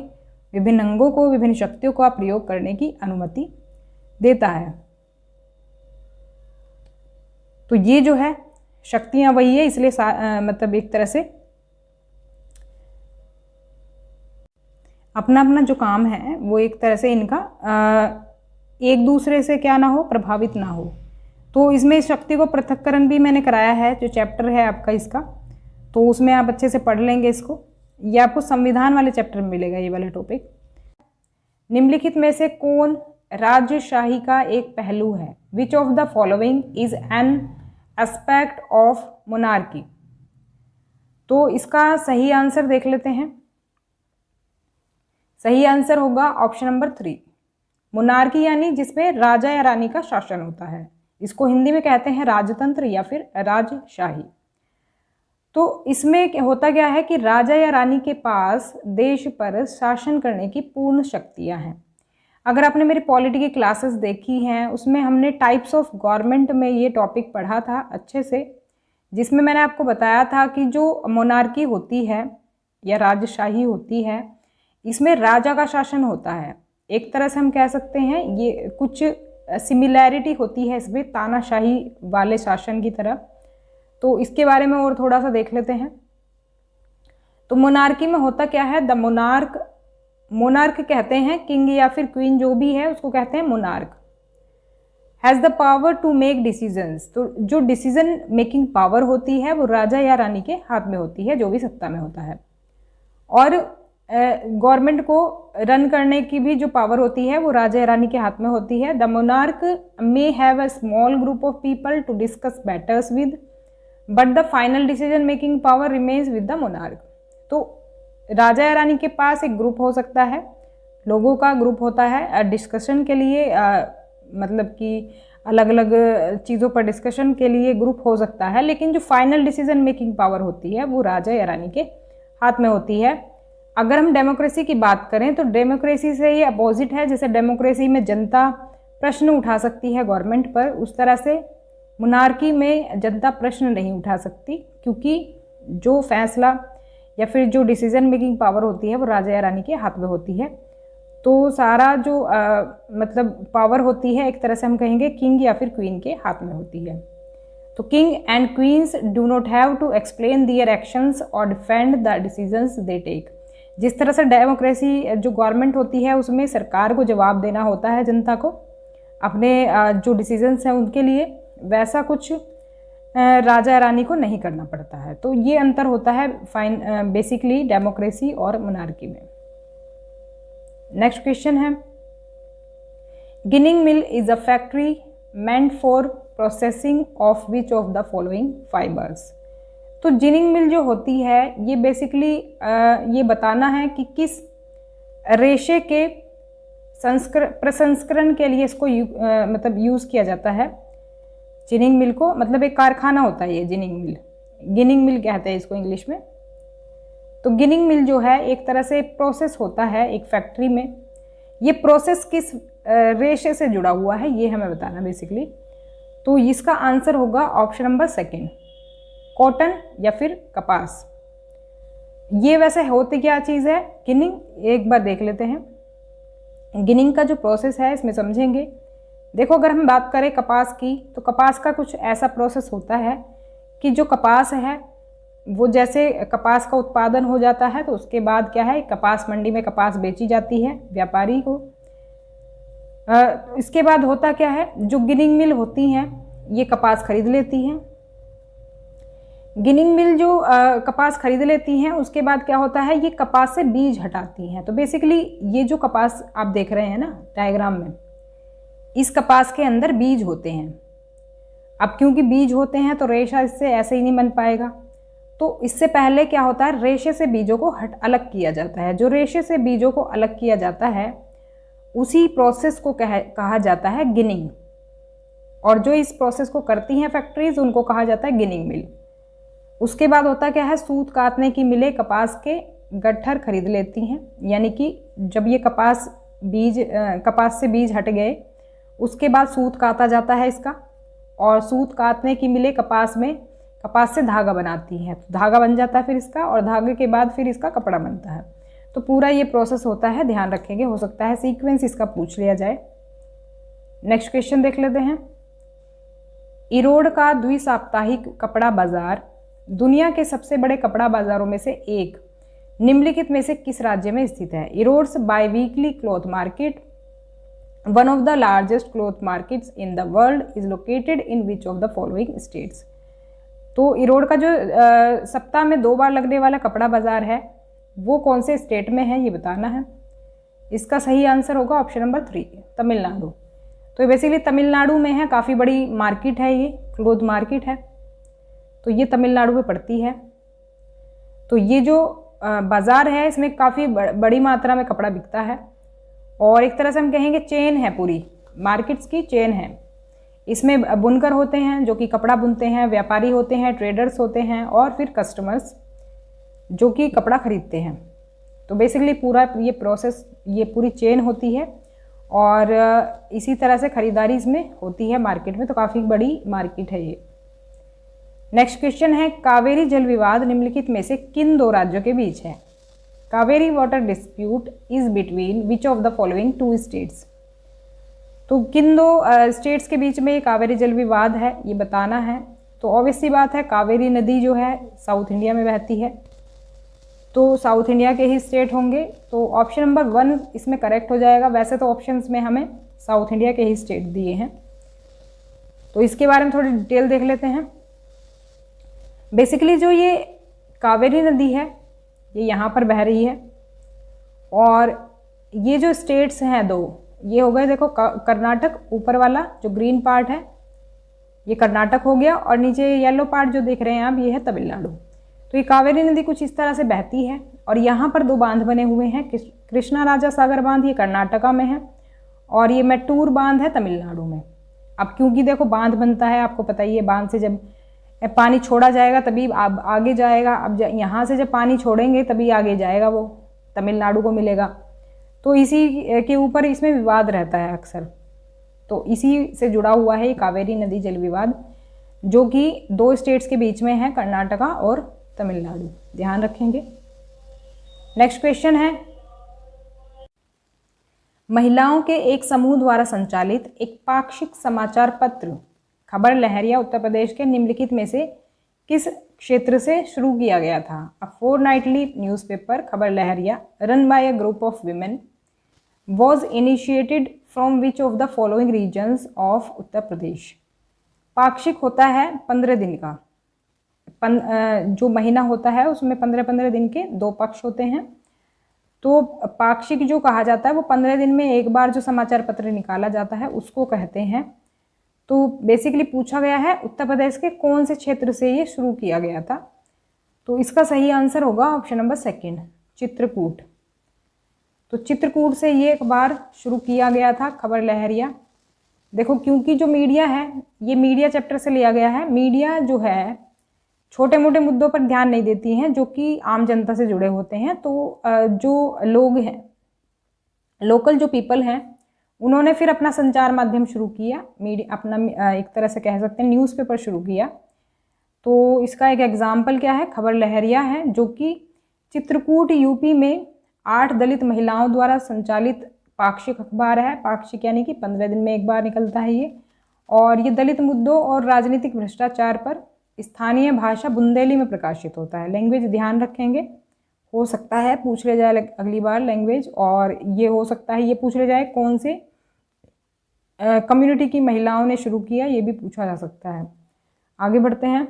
विभिन्न अंगों को, विभिन्न शक्तियों का प्रयोग करने की अनुमति देता है। तो ये जो है शक्तियां वही है, इसलिए मतलब एक तरह से अपना अपना जो काम है वो एक तरह से इनका एक दूसरे से क्या ना हो, प्रभावित ना हो। तो इसमें शक्ति को पृथक्करण भी मैंने कराया है, जो चैप्टर है आपका इसका, तो उसमें आप अच्छे से पढ़ लेंगे इसको। ये आपको संविधान वाले चैप्टर में मिलेगा ये वाला टॉपिक। निम्नलिखित में से कौन राजशाही का एक पहलू है? Which of the following is an aspect of monarchy? तो इसका सही आंसर देख लेते हैं। सही आंसर होगा ऑप्शन नंबर 3, मोनार्की, यानी जिसमें राजा या रानी का शासन होता है। इसको हिंदी में कहते हैं राजतंत्र या फिर राजशाही। तो इसमें होता क्या है कि राजा या रानी के पास देश पर शासन करने की पूर्ण शक्तियां हैं। अगर आपने मेरी पॉलिटी की क्लासेस देखी हैं, उसमें हमने टाइप्स ऑफ गवर्नमेंट में ये टॉपिक पढ़ा था अच्छे से, जिसमें मैंने आपको बताया था कि जो मोनार्की होती है या राजशाही होती है, इसमें राजा का शासन होता है। एक तरह से हम कह सकते हैं ये कुछ सिमिलैरिटी होती है इसमें तानाशाही वाले शासन की तरह। तो इसके बारे में और थोड़ा सा देख लेते हैं। तो मोनार्की में होता क्या है, द मोनार्क कहते हैं किंग या फिर क्वीन जो भी है उसको कहते हैं monarch, has the power to make decisions. तो जो डिसीजन मेकिंग पावर होती है वो राजा या रानी के हाथ में होती है, जो भी सत्ता में होता है। और गवर्नमेंट को रन करने की भी जो पावर होती है वो राजा या रानी के हाथ में होती है। The monarch may have a small group of people to discuss matters with, but the final decision making power remains with the monarch. तो राजा या रानी के पास एक ग्रुप हो सकता है, लोगों का ग्रुप होता है डिस्कशन के लिए, मतलब कि अलग अलग चीज़ों पर डिस्कशन के लिए ग्रुप हो सकता है, लेकिन जो फाइनल डिसीजन मेकिंग पावर होती है वो राजा या रानी के हाथ में होती है। अगर हम डेमोक्रेसी की बात करें तो डेमोक्रेसी से ये अपोजिट है। जैसे डेमोक्रेसी में जनता प्रश्न उठा सकती है गवर्नमेंट पर, उस तरह से मोनार्की में जनता प्रश्न नहीं उठा सकती, क्योंकि जो फैसला या फिर जो डिसीजन मेकिंग पावर होती है वो राजा या रानी के हाथ में होती है। तो सारा जो मतलब पावर होती है एक तरह से हम कहेंगे किंग या फिर क्वीन के हाथ में होती है। तो king and queens do not have to explain their actions और defend the decisions they take. जिस तरह से डेमोक्रेसी जो गवर्नमेंट होती है उसमें सरकार को जवाब देना होता है जनता को अपने जो डिसीजंस हैं उनके लिए, वैसा कुछ राजा रानी को नहीं करना पड़ता है। तो ये अंतर होता है बेसिकली डेमोक्रेसी और मोनार्की में। नेक्स्ट क्वेश्चन है, ginning mill is a factory meant for processing of which of the following fibres. तो जिनिंग मिल जो होती है ये बेसिकली ये बताना है कि किस रेशे के प्रसंस्करण के लिए इसको मतलब यूज़ किया जाता है। जिनिंग मिल को मतलब एक कारखाना होता है ये जिनिंग मिल, गिनिंग मिल कहते हैं इसको इंग्लिश में। तो गिनिंग मिल जो है एक तरह से प्रोसेस होता है एक फैक्ट्री में। ये प्रोसेस किस रेशे से जुड़ा हुआ है, ये हमें बताना बेसिकली। तो इसका आंसर होगा ऑप्शन नंबर सेकंड, कॉटन या फिर कपास। ये वैसे होती क्या चीज़ है, गिनिंग, एक बार देख लेते हैं। गिनिंग का जो प्रोसेस है इसमें समझेंगे। देखो अगर हम बात करें कपास की, तो कपास का कुछ ऐसा प्रोसेस होता है कि जो कपास है वो जैसे कपास का उत्पादन हो जाता है तो उसके बाद क्या है, कपास मंडी में कपास बेची जाती है व्यापारी को। इसके बाद होता क्या है, जो गिनिंग मिल होती हैं ये कपास खरीद लेती हैं। गिनिंग मिल जो कपास खरीद लेती हैं, उसके बाद क्या होता है, ये कपास से बीज हटाती हैं। तो बेसिकली ये जो कपास आप देख रहे हैं ना डायग्राम में, इस कपास के अंदर बीज होते हैं। अब क्योंकि बीज होते हैं तो रेशा इससे ऐसे ही नहीं बन पाएगा। तो इससे पहले क्या होता है, रेशे से बीजों को अलग किया जाता है। जो रेशे से बीजों को अलग किया जाता है उसी प्रोसेस को कहा जाता है गिनिंग। और जो इस प्रोसेस को करती हैं फैक्ट्रीज, उनको कहा जाता है गिनिंग मिल। उसके बाद होता क्या है, सूत काटने की मिलें कपास के गट्ठर खरीद लेती हैं। यानी कि जब ये कपास से बीज हट गए, उसके बाद सूत काता जाता है इसका, और सूत काटने की मिलें कपास से धागा बनाती हैं। तो धागा बन जाता है फिर इसका, और धागे के बाद फिर इसका कपड़ा बनता है। तो पूरा ये प्रोसेस होता है, ध्यान रखेंगे। हो सकता है सीक्वेंस इसका पूछ लिया जाए। नेक्स्ट क्वेश्चन देख लेते हैं। इरोड का द्विसाप्ताहिक कपड़ा बाजार दुनिया के सबसे बड़े कपड़ा बाजारों में से एक निम्नलिखित में से किस राज्य में स्थित है? Erode's biweekly cloth market, one of the largest cloth markets in the world, is located in which of the following states? तो इरोड का जो सप्ताह में 2 बार लगने वाला कपड़ा बाजार है वो कौन से स्टेट में है, ये बताना है। इसका सही आंसर होगा ऑप्शन नंबर 3, तमिलनाडु। तो बेसिकली तमिलनाडु में है, काफ़ी बड़ी मार्केट है, ये क्लोथ मार्केट है, तो ये तमिलनाडु में पड़ती है। तो ये जो बाज़ार है इसमें काफ़ी बड़ी मात्रा में कपड़ा बिकता है, और एक तरह से हम कहेंगे चेन है, पूरी मार्केट्स की चेन है। इसमें बुनकर होते हैं जो कि कपड़ा बुनते हैं, व्यापारी होते हैं, ट्रेडर्स होते हैं, और फिर कस्टमर्स जो कि कपड़ा खरीदते हैं। तो बेसिकली पूरा ये प्रोसेस, ये पूरी चेन होती है, और इसी तरह से खरीदारी इसमें होती है मार्केट में। तो काफ़ी बड़ी मार्केट है ये। नेक्स्ट क्वेश्चन है, कावेरी जल विवाद निम्नलिखित में से किन 2 राज्यों के बीच है? Kaveri water dispute is between which of the following 2 states? तो किन 2 स्टेट्स के बीच में ये कावेरी जल विवाद है, ये बताना है। तो ऑब्वियस सी बात है, कावेरी नदी जो है साउथ इंडिया में बहती है, तो साउथ इंडिया के ही स्टेट होंगे। तो ऑप्शन नंबर 1 इसमें करेक्ट हो जाएगा। वैसे तो ऑप्शंस में हमें साउथ इंडिया के ही स्टेट दिए हैं, तो इसके बारे में थोड़ी डिटेल देख लेते हैं। बेसिकली जो ये कावेरी नदी है ये यहाँ पर बह रही है, और ये जो स्टेट्स हैं 2, ये हो गए, देखो कर्नाटक, ऊपर वाला जो ग्रीन पार्ट है ये कर्नाटक हो गया, और नीचे येलो पार्ट जो देख रहे हैं आप ये है तमिलनाडु। तो ये कावेरी नदी कुछ इस तरह से बहती है, और यहाँ पर 2 बांध बने हुए हैं। कृष्णा राजा सागर बांध ये कर्नाटका में है, और ये मैटूर बांध है तमिलनाडु में। अब क्योंकि देखो बांध बनता है, आपको पता ही है, बांध से जब पानी छोड़ा जाएगा तभी अब आगे जाएगा। अब यहाँ से जब पानी छोड़ेंगे तभी आगे जाएगा, वो तमिलनाडु को मिलेगा। तो इसी के ऊपर इसमें विवाद रहता है अक्सर। तो इसी से जुड़ा हुआ है ये कावेरी नदी जल विवाद, जो कि 2 स्टेट्स के बीच में है, कर्नाटका और तमिलनाडु। ध्यान रखेंगे। नेक्स्ट क्वेश्चन है, महिलाओं के एक समूह द्वारा संचालित एक पाक्षिक समाचार पत्र खबर लहरिया उत्तर प्रदेश के निम्नलिखित में से किस क्षेत्र से शुरू किया गया था? अ fortnightly newspaper Khabar Lahariya run by a group of women was initiated from which of the following regions of Uttar Pradesh? पाक्षिक होता है 15 दिन का, जो महीना होता है उसमें 15-15 दिन के 2 पक्ष होते हैं। तो पाक्षिक जो कहा जाता है वो 15 दिन में एक बार जो समाचार पत्र निकाला जाता है उसको कहते हैं। तो बेसिकली पूछा गया है उत्तर प्रदेश के कौन से क्षेत्र से ये शुरू किया गया था? तो इसका सही आंसर होगा ऑप्शन नंबर 2, चित्रकूट। तो चित्रकूट से ये एक बार शुरू किया गया था खबर लहरिया। देखो क्योंकि जो मीडिया है ये मीडिया चैप्टर से लिया गया है। मीडिया जो है छोटे मोटे मुद्दों पर ध्यान नहीं देती हैं जो कि आम जनता से जुड़े होते हैं। तो जो लोग हैं, लोकल जो पीपल हैं, उन्होंने फिर अपना संचार माध्यम शुरू किया, मीडिया अपना एक तरह से कह सकते हैं न्यूज़पेपर शुरू किया। तो इसका एक एग्जाम्पल क्या है, खबर लहरिया है, जो कि चित्रकूट यूपी में 8 दलित महिलाओं द्वारा संचालित पाक्षिक अखबार है। पाक्षिक यानी कि 15 दिन में एक बार निकलता है ये, और ये दलित मुद्दों और राजनीतिक भ्रष्टाचार पर स्थानीय भाषा बुंदेली में प्रकाशित होता है। लैंग्वेज ध्यान रखेंगे, हो सकता है पूछ ले जाए अगली बार लैंग्वेज, और ये हो सकता है ये पूछ ले जाए कौन से कम्युनिटी की महिलाओं ने शुरू किया, ये भी पूछा जा सकता है। आगे बढ़ते हैं।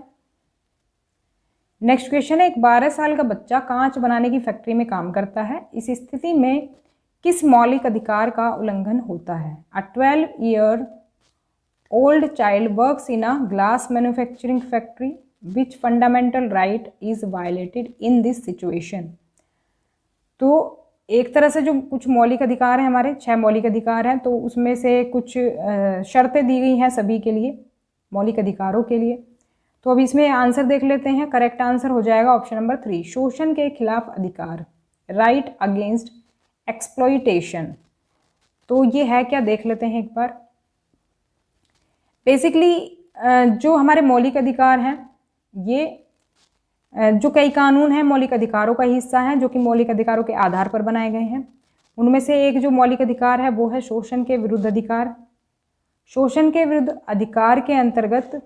नेक्स्ट क्वेश्चन है, एक 12 साल का बच्चा कांच बनाने की फैक्ट्री में काम करता है। इस स्थिति में किस मौलिक अधिकार का उल्लंघन होता है? A 12-year-old child works in a glass manufacturing factory. Which fundamental right is violated in this situation? तो एक तरह से जो कुछ मौलिक अधिकार हैं, हमारे 6 मौलिक अधिकार हैं, तो उसमें से कुछ शर्तें दी गई हैं सभी के लिए, मौलिक अधिकारों के लिए। तो अब इसमें आंसर देख लेते हैं। करेक्ट आंसर हो जाएगा ऑप्शन नंबर 3, शोषण के खिलाफ अधिकार, राइट अगेंस्ट एक्सप्लॉइटेशन। तो ये है क्या, देख लेते हैं एक बार। बेसिकली जो हमारे मौलिक अधिकार हैं, ये जो कई कानून हैं मौलिक अधिकारों का हिस्सा हैं, जो कि मौलिक अधिकारों के आधार पर बनाए गए हैं। उनमें से एक जो मौलिक अधिकार है वो है शोषण के विरुद्ध अधिकार। शोषण के विरुद्ध अधिकार के अंतर्गत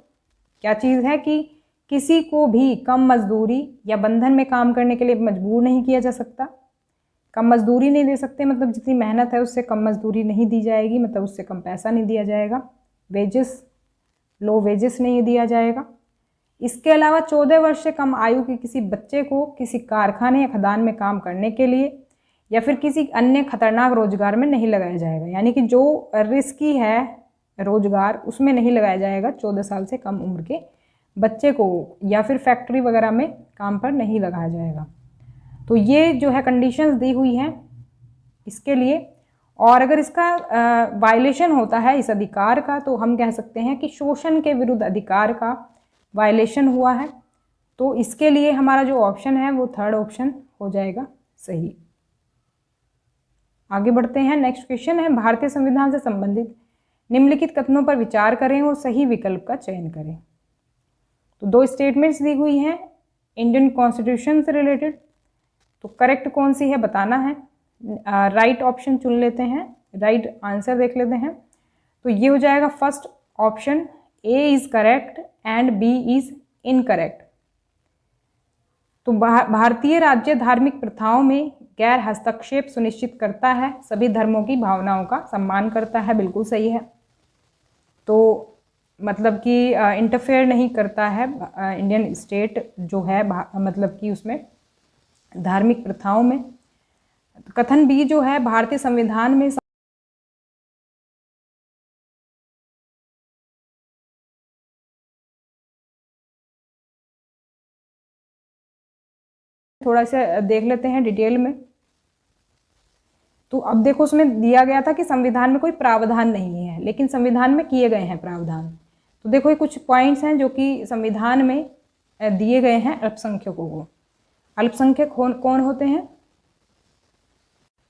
क्या चीज़ है कि किसी को भी कम मजदूरी या बंधन में काम करने के लिए मजबूर नहीं किया जा सकता। कम मजदूरी नहीं दे सकते, मतलब जितनी मेहनत है उससे कम मजदूरी नहीं दी जाएगी, मतलब उससे कम पैसा नहीं दिया जाएगा। वेजेस, लो वेजेस नहीं दिया जाएगा। इसके अलावा 14 वर्ष से कम आयु के किसी बच्चे को किसी कारखाने या खदान में काम करने के लिए या फिर किसी अन्य खतरनाक रोजगार में नहीं लगाया जाएगा। यानी कि जो रिस्की है रोजगार उसमें नहीं लगाया जाएगा 14 साल से कम उम्र के बच्चे को, या फिर फैक्ट्री वगैरह में काम पर नहीं लगाया जाएगा। तो ये जो है कंडीशंस दी हुई हैं इसके लिए। और अगर इसका वायलेशन होता है इस अधिकार का, तो हम कह सकते हैं कि शोषण के विरुद्ध अधिकार का वायलेशन हुआ है। तो इसके लिए हमारा जो ऑप्शन है वो 3rd ऑप्शन हो जाएगा सही। आगे बढ़ते हैं। नेक्स्ट क्वेश्चन है, भारतीय संविधान से संबंधित निम्नलिखित कथनों पर विचार करें और सही विकल्प का चयन करें। तो 2 स्टेटमेंट्स दी हुई हैं इंडियन कॉन्स्टिट्यूशन से रिलेटेड, तो करेक्ट कौन सी है बताना है। राइट ऑप्शन चुन लेते हैं, राइट आंसर देख लेते हैं। तो ये हो जाएगा first option, A is correct and B is incorrect. तो भारतीय राज्य धार्मिक प्रथाओं में गैर हस्तक्षेप सुनिश्चित करता है, सभी धर्मों की भावनाओं का सम्मान करता है, बिल्कुल सही है। तो मतलब कि इंटरफेयर नहीं करता है इंडियन स्टेट जो है, मतलब कि उसमें धार्मिक प्रथाओं में। कथन बी जो है, भारतीय संविधान में थोड़ा सा देख लेते हैं डिटेल में। तो अब देखो उसमें दिया गया था कि संविधान में कोई प्रावधान नहीं है, लेकिन संविधान में किए गए हैं प्रावधान। तो देखो ये कुछ पॉइंट्स हैं जो कि संविधान में दिए गए हैं अल्पसंख्यकों को। अल्पसंख्यक कौन होते हैं?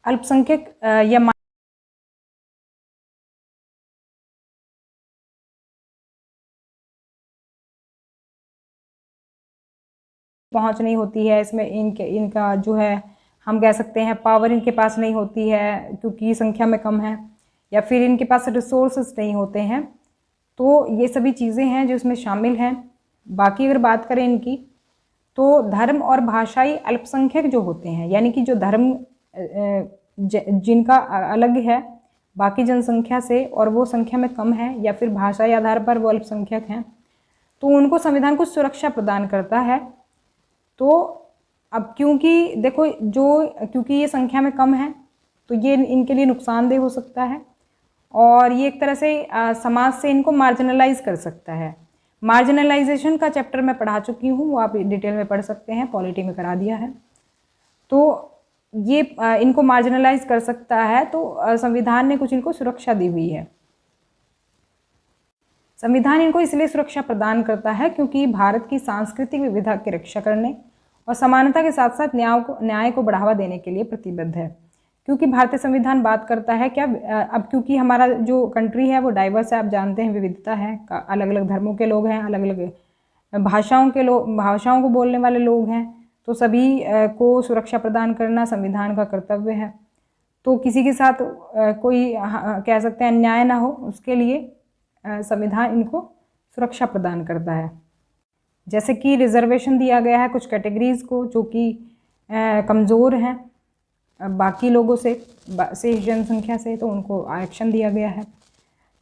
अल्पसंख्यक या पहुंच नहीं होती है इसमें, इनका जो है हम कह सकते हैं पावर इनके पास नहीं होती है क्योंकि संख्या में कम है, या फिर इनके पास रिसोर्सेज नहीं होते हैं। तो ये सभी चीज़ें हैं जो इसमें शामिल हैं। बाकी अगर बात करें इनकी, तो धर्म और भाषाई अल्पसंख्यक जो होते हैं, यानी कि जो धर्म जिनका अलग है बाकी जनसंख्या से और वो संख्या में कम है, या फिर भाषाई आधार पर वो अल्पसंख्यक हैं, तो उनको संविधान कुछ सुरक्षा प्रदान करता है। तो अब क्योंकि देखो क्योंकि ये संख्या में कम है तो ये इनके लिए नुकसानदेह हो सकता है, और ये एक तरह से समाज से इनको मार्जिनलाइज कर सकता है। मार्जिनलाइजेशन का चैप्टर मैं पढ़ा चुकी हूँ, वो आप डिटेल में पढ़ सकते हैं, पॉलिटी में करा दिया है। तो ये इनको मार्जिनलाइज कर सकता है, तो संविधान ने कुछ इनको सुरक्षा दी हुई है। संविधान इनको इसलिए सुरक्षा प्रदान करता है क्योंकि भारत की सांस्कृतिक विविधता की रक्षा करने और समानता के साथ साथ न्याय को बढ़ावा देने के लिए प्रतिबद्ध है। क्योंकि भारतीय संविधान बात करता है क्या, अब क्योंकि हमारा जो कंट्री है वो डाइवर्स है, आप जानते हैं, विविधता है, अलग अलग धर्मों के लोग हैं, अलग अलग भाषाओं को बोलने वाले लोग हैं, तो सभी को सुरक्षा प्रदान करना संविधान का कर्तव्य है। तो किसी के साथ कोई कह सकते हैं अन्याय ना हो, उसके लिए संविधान इनको सुरक्षा प्रदान करता है। जैसे कि रिजर्वेशन दिया गया है कुछ कैटेगरीज को जो कि कमज़ोर हैं बाकी लोगों से जनसंख्या से, तो उनको आरक्षण दिया गया है।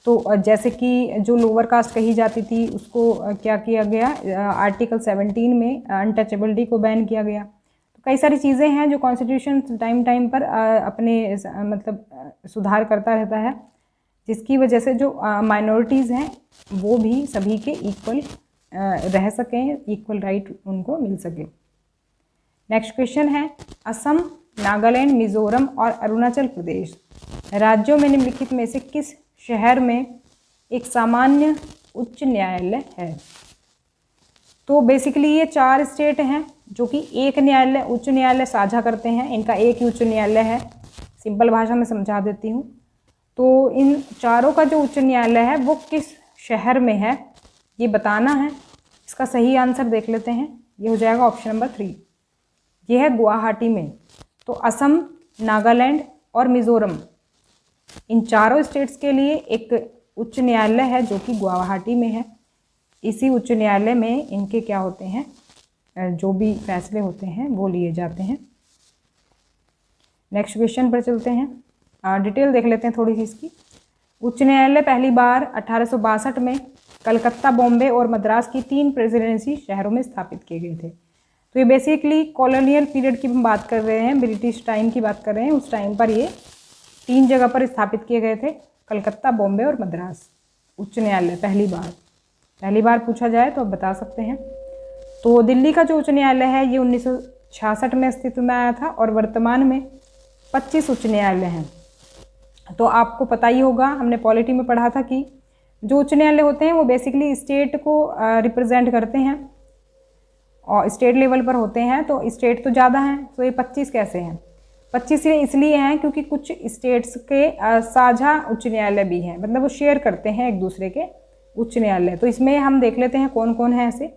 तो जैसे कि जो लोअर कास्ट कही जाती थी उसको क्या किया गया, आर्टिकल 17 में अनटचेबिलिटी को बैन किया गया। तो कई सारी चीज़ें हैं जो कॉन्स्टिट्यूशन टाइम पर अपने मतलब सुधार करता रहता है, जिसकी वजह से जो माइनॉरिटीज़ हैं वो भी सभी के इक्वल रह सकें, इक्वल राइट उनको मिल सके। नेक्स्ट क्वेश्चन है, असम, नागालैंड, मिजोरम और अरुणाचल प्रदेश राज्यों में निम्नलिखित में से किस शहर में एक सामान्य उच्च न्यायालय है? तो बेसिकली ये 4 स्टेट हैं जो कि एक उच्च न्यायालय साझा करते हैं, इनका एक ही उच्च न्यायालय है। सिंपल भाषा में समझा देती हूँ। तो इन चारों का जो उच्च न्यायालय है वो किस शहर में है ये बताना है। इसका सही आंसर देख लेते हैं, ये हो जाएगा ऑप्शन नंबर 3, ये है गुवाहाटी में। तो असम, नागालैंड और मिज़ोरम इन चारों स्टेट्स के लिए एक उच्च न्यायालय है जो कि गुवाहाटी में है। इसी उच्च न्यायालय में इनके क्या होते हैं, जो भी फैसले होते हैं वो लिए जाते हैं। नेक्स्ट क्वेश्चन पर चलते हैं, डिटेल देख लेते हैं थोड़ी सी इसकी। उच्च न्यायालय पहली बार 1862 में कलकत्ता, बॉम्बे और मद्रास की 3 प्रेसिडेंसी शहरों में स्थापित किए गए थे। तो ये बेसिकली कॉलोनियल पीरियड की हम बात कर रहे हैं, ब्रिटिश टाइम की बात कर रहे हैं। उस टाइम पर ये 3 जगह पर स्थापित किए गए थे, कलकत्ता, बॉम्बे और मद्रास। उच्च न्यायालय पहली बार पूछा जाए तो आप बता सकते हैं। तो दिल्ली का जो उच्च न्यायालय है ये 1966 में अस्तित्व में आया था और वर्तमान में 25 उच्च न्यायालय हैं। तो आपको पता ही होगा, हमने पॉलिटी में पढ़ा था कि जो उच्च न्यायालय होते हैं वो बेसिकली स्टेट को रिप्रेजेंट करते हैं और स्टेट लेवल पर होते हैं। तो स्टेट तो ज़्यादा हैं, तो ये 25 कैसे हैं? 25 इसलिए हैं क्योंकि कुछ स्टेट्स के साझा उच्च न्यायालय भी हैं, मतलब वो शेयर करते हैं एक दूसरे के उच्च न्यायालय। तो इसमें हम देख लेते हैं कौन कौन है ऐसे।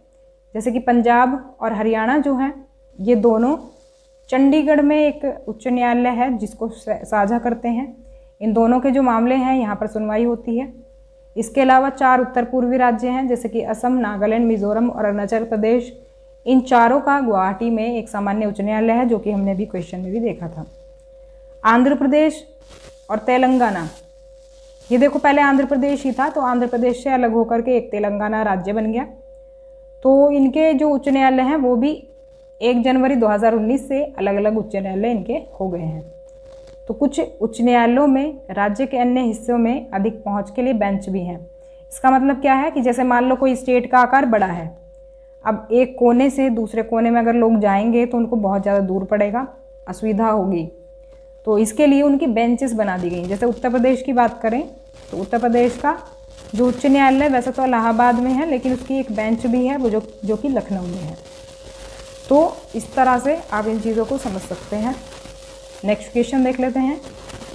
जैसे कि पंजाब और हरियाणा जो हैं ये दोनों चंडीगढ़ में एक उच्च न्यायालय है जिसको साझा करते हैं। इन दोनों के जो मामले हैं यहाँ पर सुनवाई होती है। इसके अलावा 4 उत्तर पूर्वी राज्य हैं जैसे कि असम, नागालैंड, मिजोरम और अरुणाचल प्रदेश। इन चारों का गुवाहाटी में एक सामान्य उच्च न्यायालय है, जो कि हमने भी क्वेश्चन में भी देखा था। आंध्र प्रदेश और तेलंगाना, ये देखो पहले आंध्र प्रदेश ही था, तो आंध्र प्रदेश से अलग होकर के एक तेलंगाना राज्य बन गया। तो इनके जो उच्च न्यायालय हैं वो भी 1 जनवरी 2019 से अलग अलग उच्च न्यायालय इनके हो गए हैं। तो कुछ उच्च न्यायालयों में राज्य के अन्य हिस्सों में अधिक पहुंच के लिए बेंच भी हैं। इसका मतलब क्या है कि जैसे मान लो कोई स्टेट का आकार बड़ा है, अब एक कोने से दूसरे कोने में अगर लोग जाएंगे तो उनको बहुत ज़्यादा दूर पड़ेगा, असुविधा होगी। तो इसके लिए उनकी बेंचेस बना दी गई। जैसे उत्तर प्रदेश की बात करें तो उत्तर प्रदेश का जो उच्च न्यायालय वैसे तो इलाहाबाद में है, लेकिन उसकी एक बेंच भी है वो जो कि लखनऊ में है। तो इस तरह से आप इन चीज़ों को समझ सकते हैं। नेक्स्ट क्वेश्चन देख लेते हैं।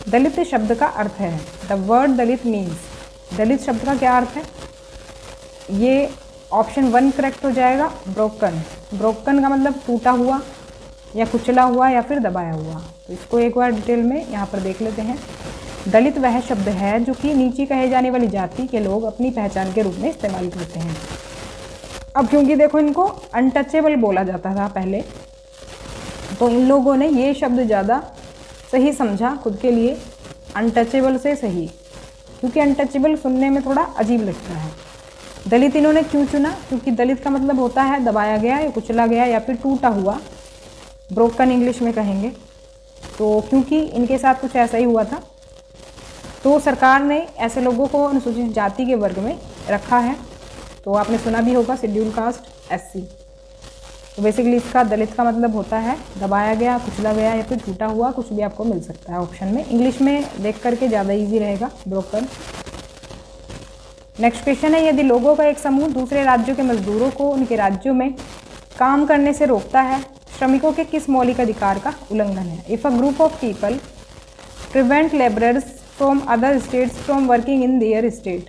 दलित शब्द का अर्थ है, द वर्ड दलित मीन्स, दलित शब्द का क्या अर्थ है? ये ऑप्शन 1 करेक्ट हो जाएगा, ब्रोकन। ब्रोकन का मतलब टूटा हुआ या कुचला हुआ या फिर दबाया हुआ। तो इसको एक बार डिटेल में यहाँ पर देख लेते हैं। दलित वह शब्द है जो कि नीची कहे जाने वाली जाति के लोग अपनी पहचान के रूप में इस्तेमाल करते हैं। अब क्योंकि देखो इनको अनटचेबल बोला जाता था पहले, तो इन लोगों ने ये शब्द ज़्यादा सही समझा खुद के लिए, अनटचेबल से सही, क्योंकि अनटचेबल सुनने में थोड़ा अजीब लगता है। दलित इन्होंने क्यों चुना? क्योंकि दलित का मतलब होता है दबाया गया या कुचला गया या फिर टूटा हुआ, ब्रोकन इंग्लिश में कहेंगे। तो क्योंकि इनके साथ कुछ ऐसा ही हुआ था, तो सरकार ने ऐसे लोगों को अनुसूचित जाति के वर्ग में रखा है। तो आपने सुना भी होगा शेड्यूल कास्ट, SC। तो बेसिकली इसका दलित का मतलब होता है दबाया गया, कुचला गया या फिर टूटा हुआ, कुछ भी आपको मिल सकता है ऑप्शन में। इंग्लिश में देख करके ज़्यादा इजी रहेगा, ब्रोकन। नेक्स्ट क्वेश्चन है, यदि लोगों का एक समूह दूसरे राज्यों के मजदूरों को उनके राज्यों में काम करने से रोकता है, श्रमिकों के किस मौलिक अधिकार का उल्लंघन है? If a group of people prevent labourers from other states from working in their state,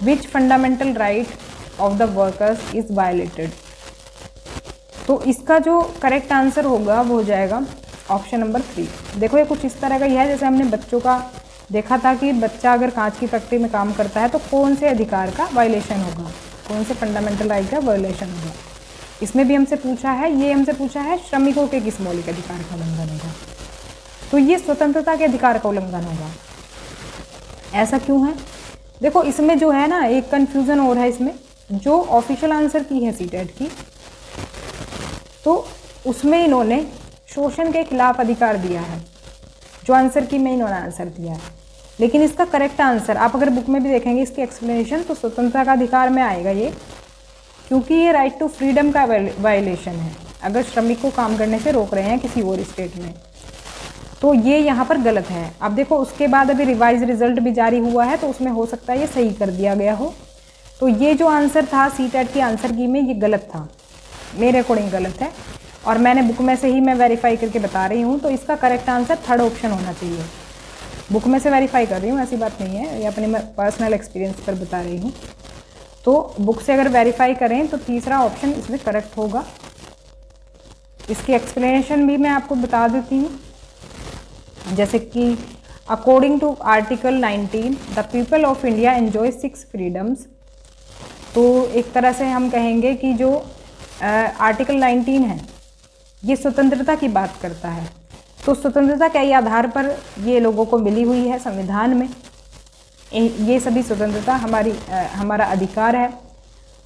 which fundamental right of the workers is violated. तो इसका जो करेक्ट आंसर होगा वो हो जाएगा ऑप्शन नंबर 3। देखो ये कुछ इस तरह का ही है, जैसे हमने बच्चों का देखा था कि बच्चा अगर कांच की फैक्ट्री में काम करता है तो कौन से अधिकार का वायलेशन होगा, कौन से फंडामेंटल राइट का वायलेशन होगा। इसमें भी हमसे पूछा है, ये हमसे पूछा है श्रमिकों के किस मौलिक अधिकार का उल्लंघन होगा, तो ये स्वतंत्रता के अधिकार का उल्लंघन होगा। ऐसा क्यों है? देखो इसमें जो है ना एक कन्फ्यूज़न हो रहा है इसमें, जो ऑफिशियल आंसर की है सीटेट की, तो उसमें इन्होंने शोषण के खिलाफ अधिकार दिया है, जो आंसर की में इन्होंने आंसर दिया है। लेकिन इसका करेक्ट आंसर आप अगर बुक में भी देखेंगे इसकी एक्सप्लेनेशन, तो स्वतंत्रता का अधिकार में आएगा ये, क्योंकि ये राइट टू फ्रीडम का वायलेशन है। अगर श्रमिक को काम करने से रोक रहे हैं किसी और स्टेट में, तो ये यहाँ पर गलत है। अब देखो उसके बाद अभी रिवाइज रिजल्ट भी जारी हुआ है, तो उसमें हो सकता है ये सही कर दिया गया हो। तो ये जो आंसर था सीटेट की आंसर की में, ये गलत था, मेरे अकॉर्डिंग गलत है, और मैंने बुक में से ही मैं वेरीफाई करके बता रही हूँ। तो इसका करेक्ट आंसर थर्ड ऑप्शन होना चाहिए। बुक में से वेरीफाई कर रही हूँ, ऐसी बात नहीं है, ये अपने पर्सनल एक्सपीरियंस पर बता रही हूँ। तो बुक से अगर वेरीफाई करें तो तीसरा ऑप्शन इसमें करेक्ट होगा। इसकी एक्सप्लेनेशन भी मैं आपको बता देती हूँ, जैसे कि according to article 19 the people of India enjoy 6 freedoms. तो एक तरह से हम कहेंगे कि जो आर्टिकल 19 है ये स्वतंत्रता की बात करता है। तो स्वतंत्रता के आधार पर ये लोगों को मिली हुई है संविधान में, ये सभी स्वतंत्रता हमारा अधिकार है।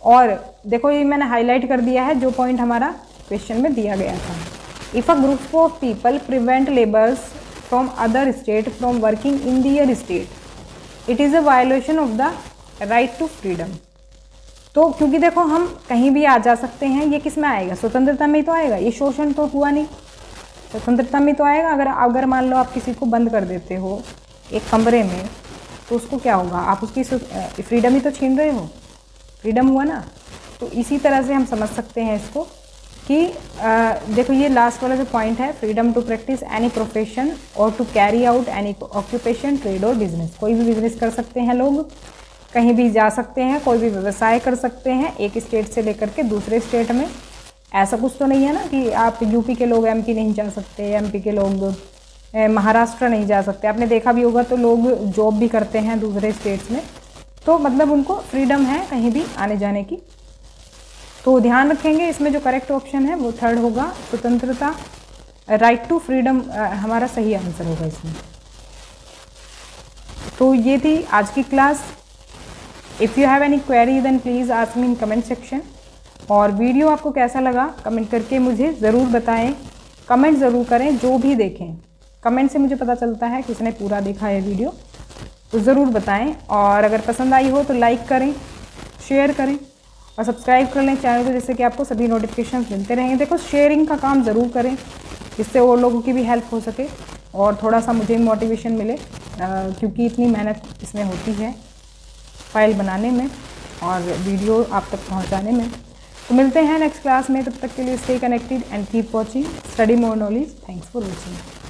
और देखो ये मैंने हाईलाइट कर दिया है जो पॉइंट हमारा क्वेश्चन में दिया गया था। If a group of people prevent labours from other state from working in their state, it is a violation of the right to freedom. तो क्योंकि देखो हम कहीं भी आ जा सकते हैं, ये किस में आएगा? स्वतंत्रता में ही तो आएगा, ये शोषण तो हुआ नहीं, स्वतंत्रता में तो आएगा। अगर मान लो आप किसी को बंद कर देते हो एक कमरे में, तो उसको क्या होगा? आप उसकी फ्रीडम ही तो छीन रहे हो, फ्रीडम हुआ ना। तो इसी तरह से हम समझ सकते हैं इसको कि देखो ये लास्ट वाला जो पॉइंट है, freedom to practice any profession और to carry out any occupation, trade और बिजनेस। कोई भी बिजनेस कर सकते हैं लोग, कहीं भी जा सकते हैं, कोई भी व्यवसाय कर सकते हैं एक स्टेट से लेकर के दूसरे स्टेट में। ऐसा कुछ तो नहीं है ना कि आप यूपी के लोग एमपी नहीं जा सकते, एमपी के लोग महाराष्ट्र नहीं जा सकते। आपने देखा भी होगा तो लोग जॉब भी करते हैं दूसरे स्टेट्स में, तो मतलब उनको फ्रीडम है कहीं भी आने जाने की। तो ध्यान रखेंगे इसमें जो करेक्ट ऑप्शन है वो थर्ड होगा, स्वतंत्रता, राइट टू फ्रीडम हमारा सही आंसर होगा इसमें। तो ये थी आज की class. If you have any query then please ask me in comment section. और वीडियो आपको कैसा लगा कमेंट करके मुझे ज़रूर बताएं, कमेंट ज़रूर करें जो भी देखें। कमेंट से मुझे पता चलता है किसने पूरा देखा है वीडियो, तो ज़रूर बताएं। और अगर पसंद आई हो तो लाइक करें, शेयर करें और सब्सक्राइब कर लें चैनल को, जिससे कि आपको सभी नोटिफिकेशन मिलते रहेंगे। देखो शेयरिंग का काम ज़रूर करें, जिससे और लोगों की भी हेल्प हो सके और थोड़ा सा मुझे मोटिवेशन मिले, क्योंकि इतनी मेहनत इसमें होती है फाइल बनाने में और वीडियो आप तक पहुंचाने में। तो मिलते हैं नेक्स्ट क्लास में, तब तक के लिए stay connected and keep watching, study more knowledge. Thanks for watching.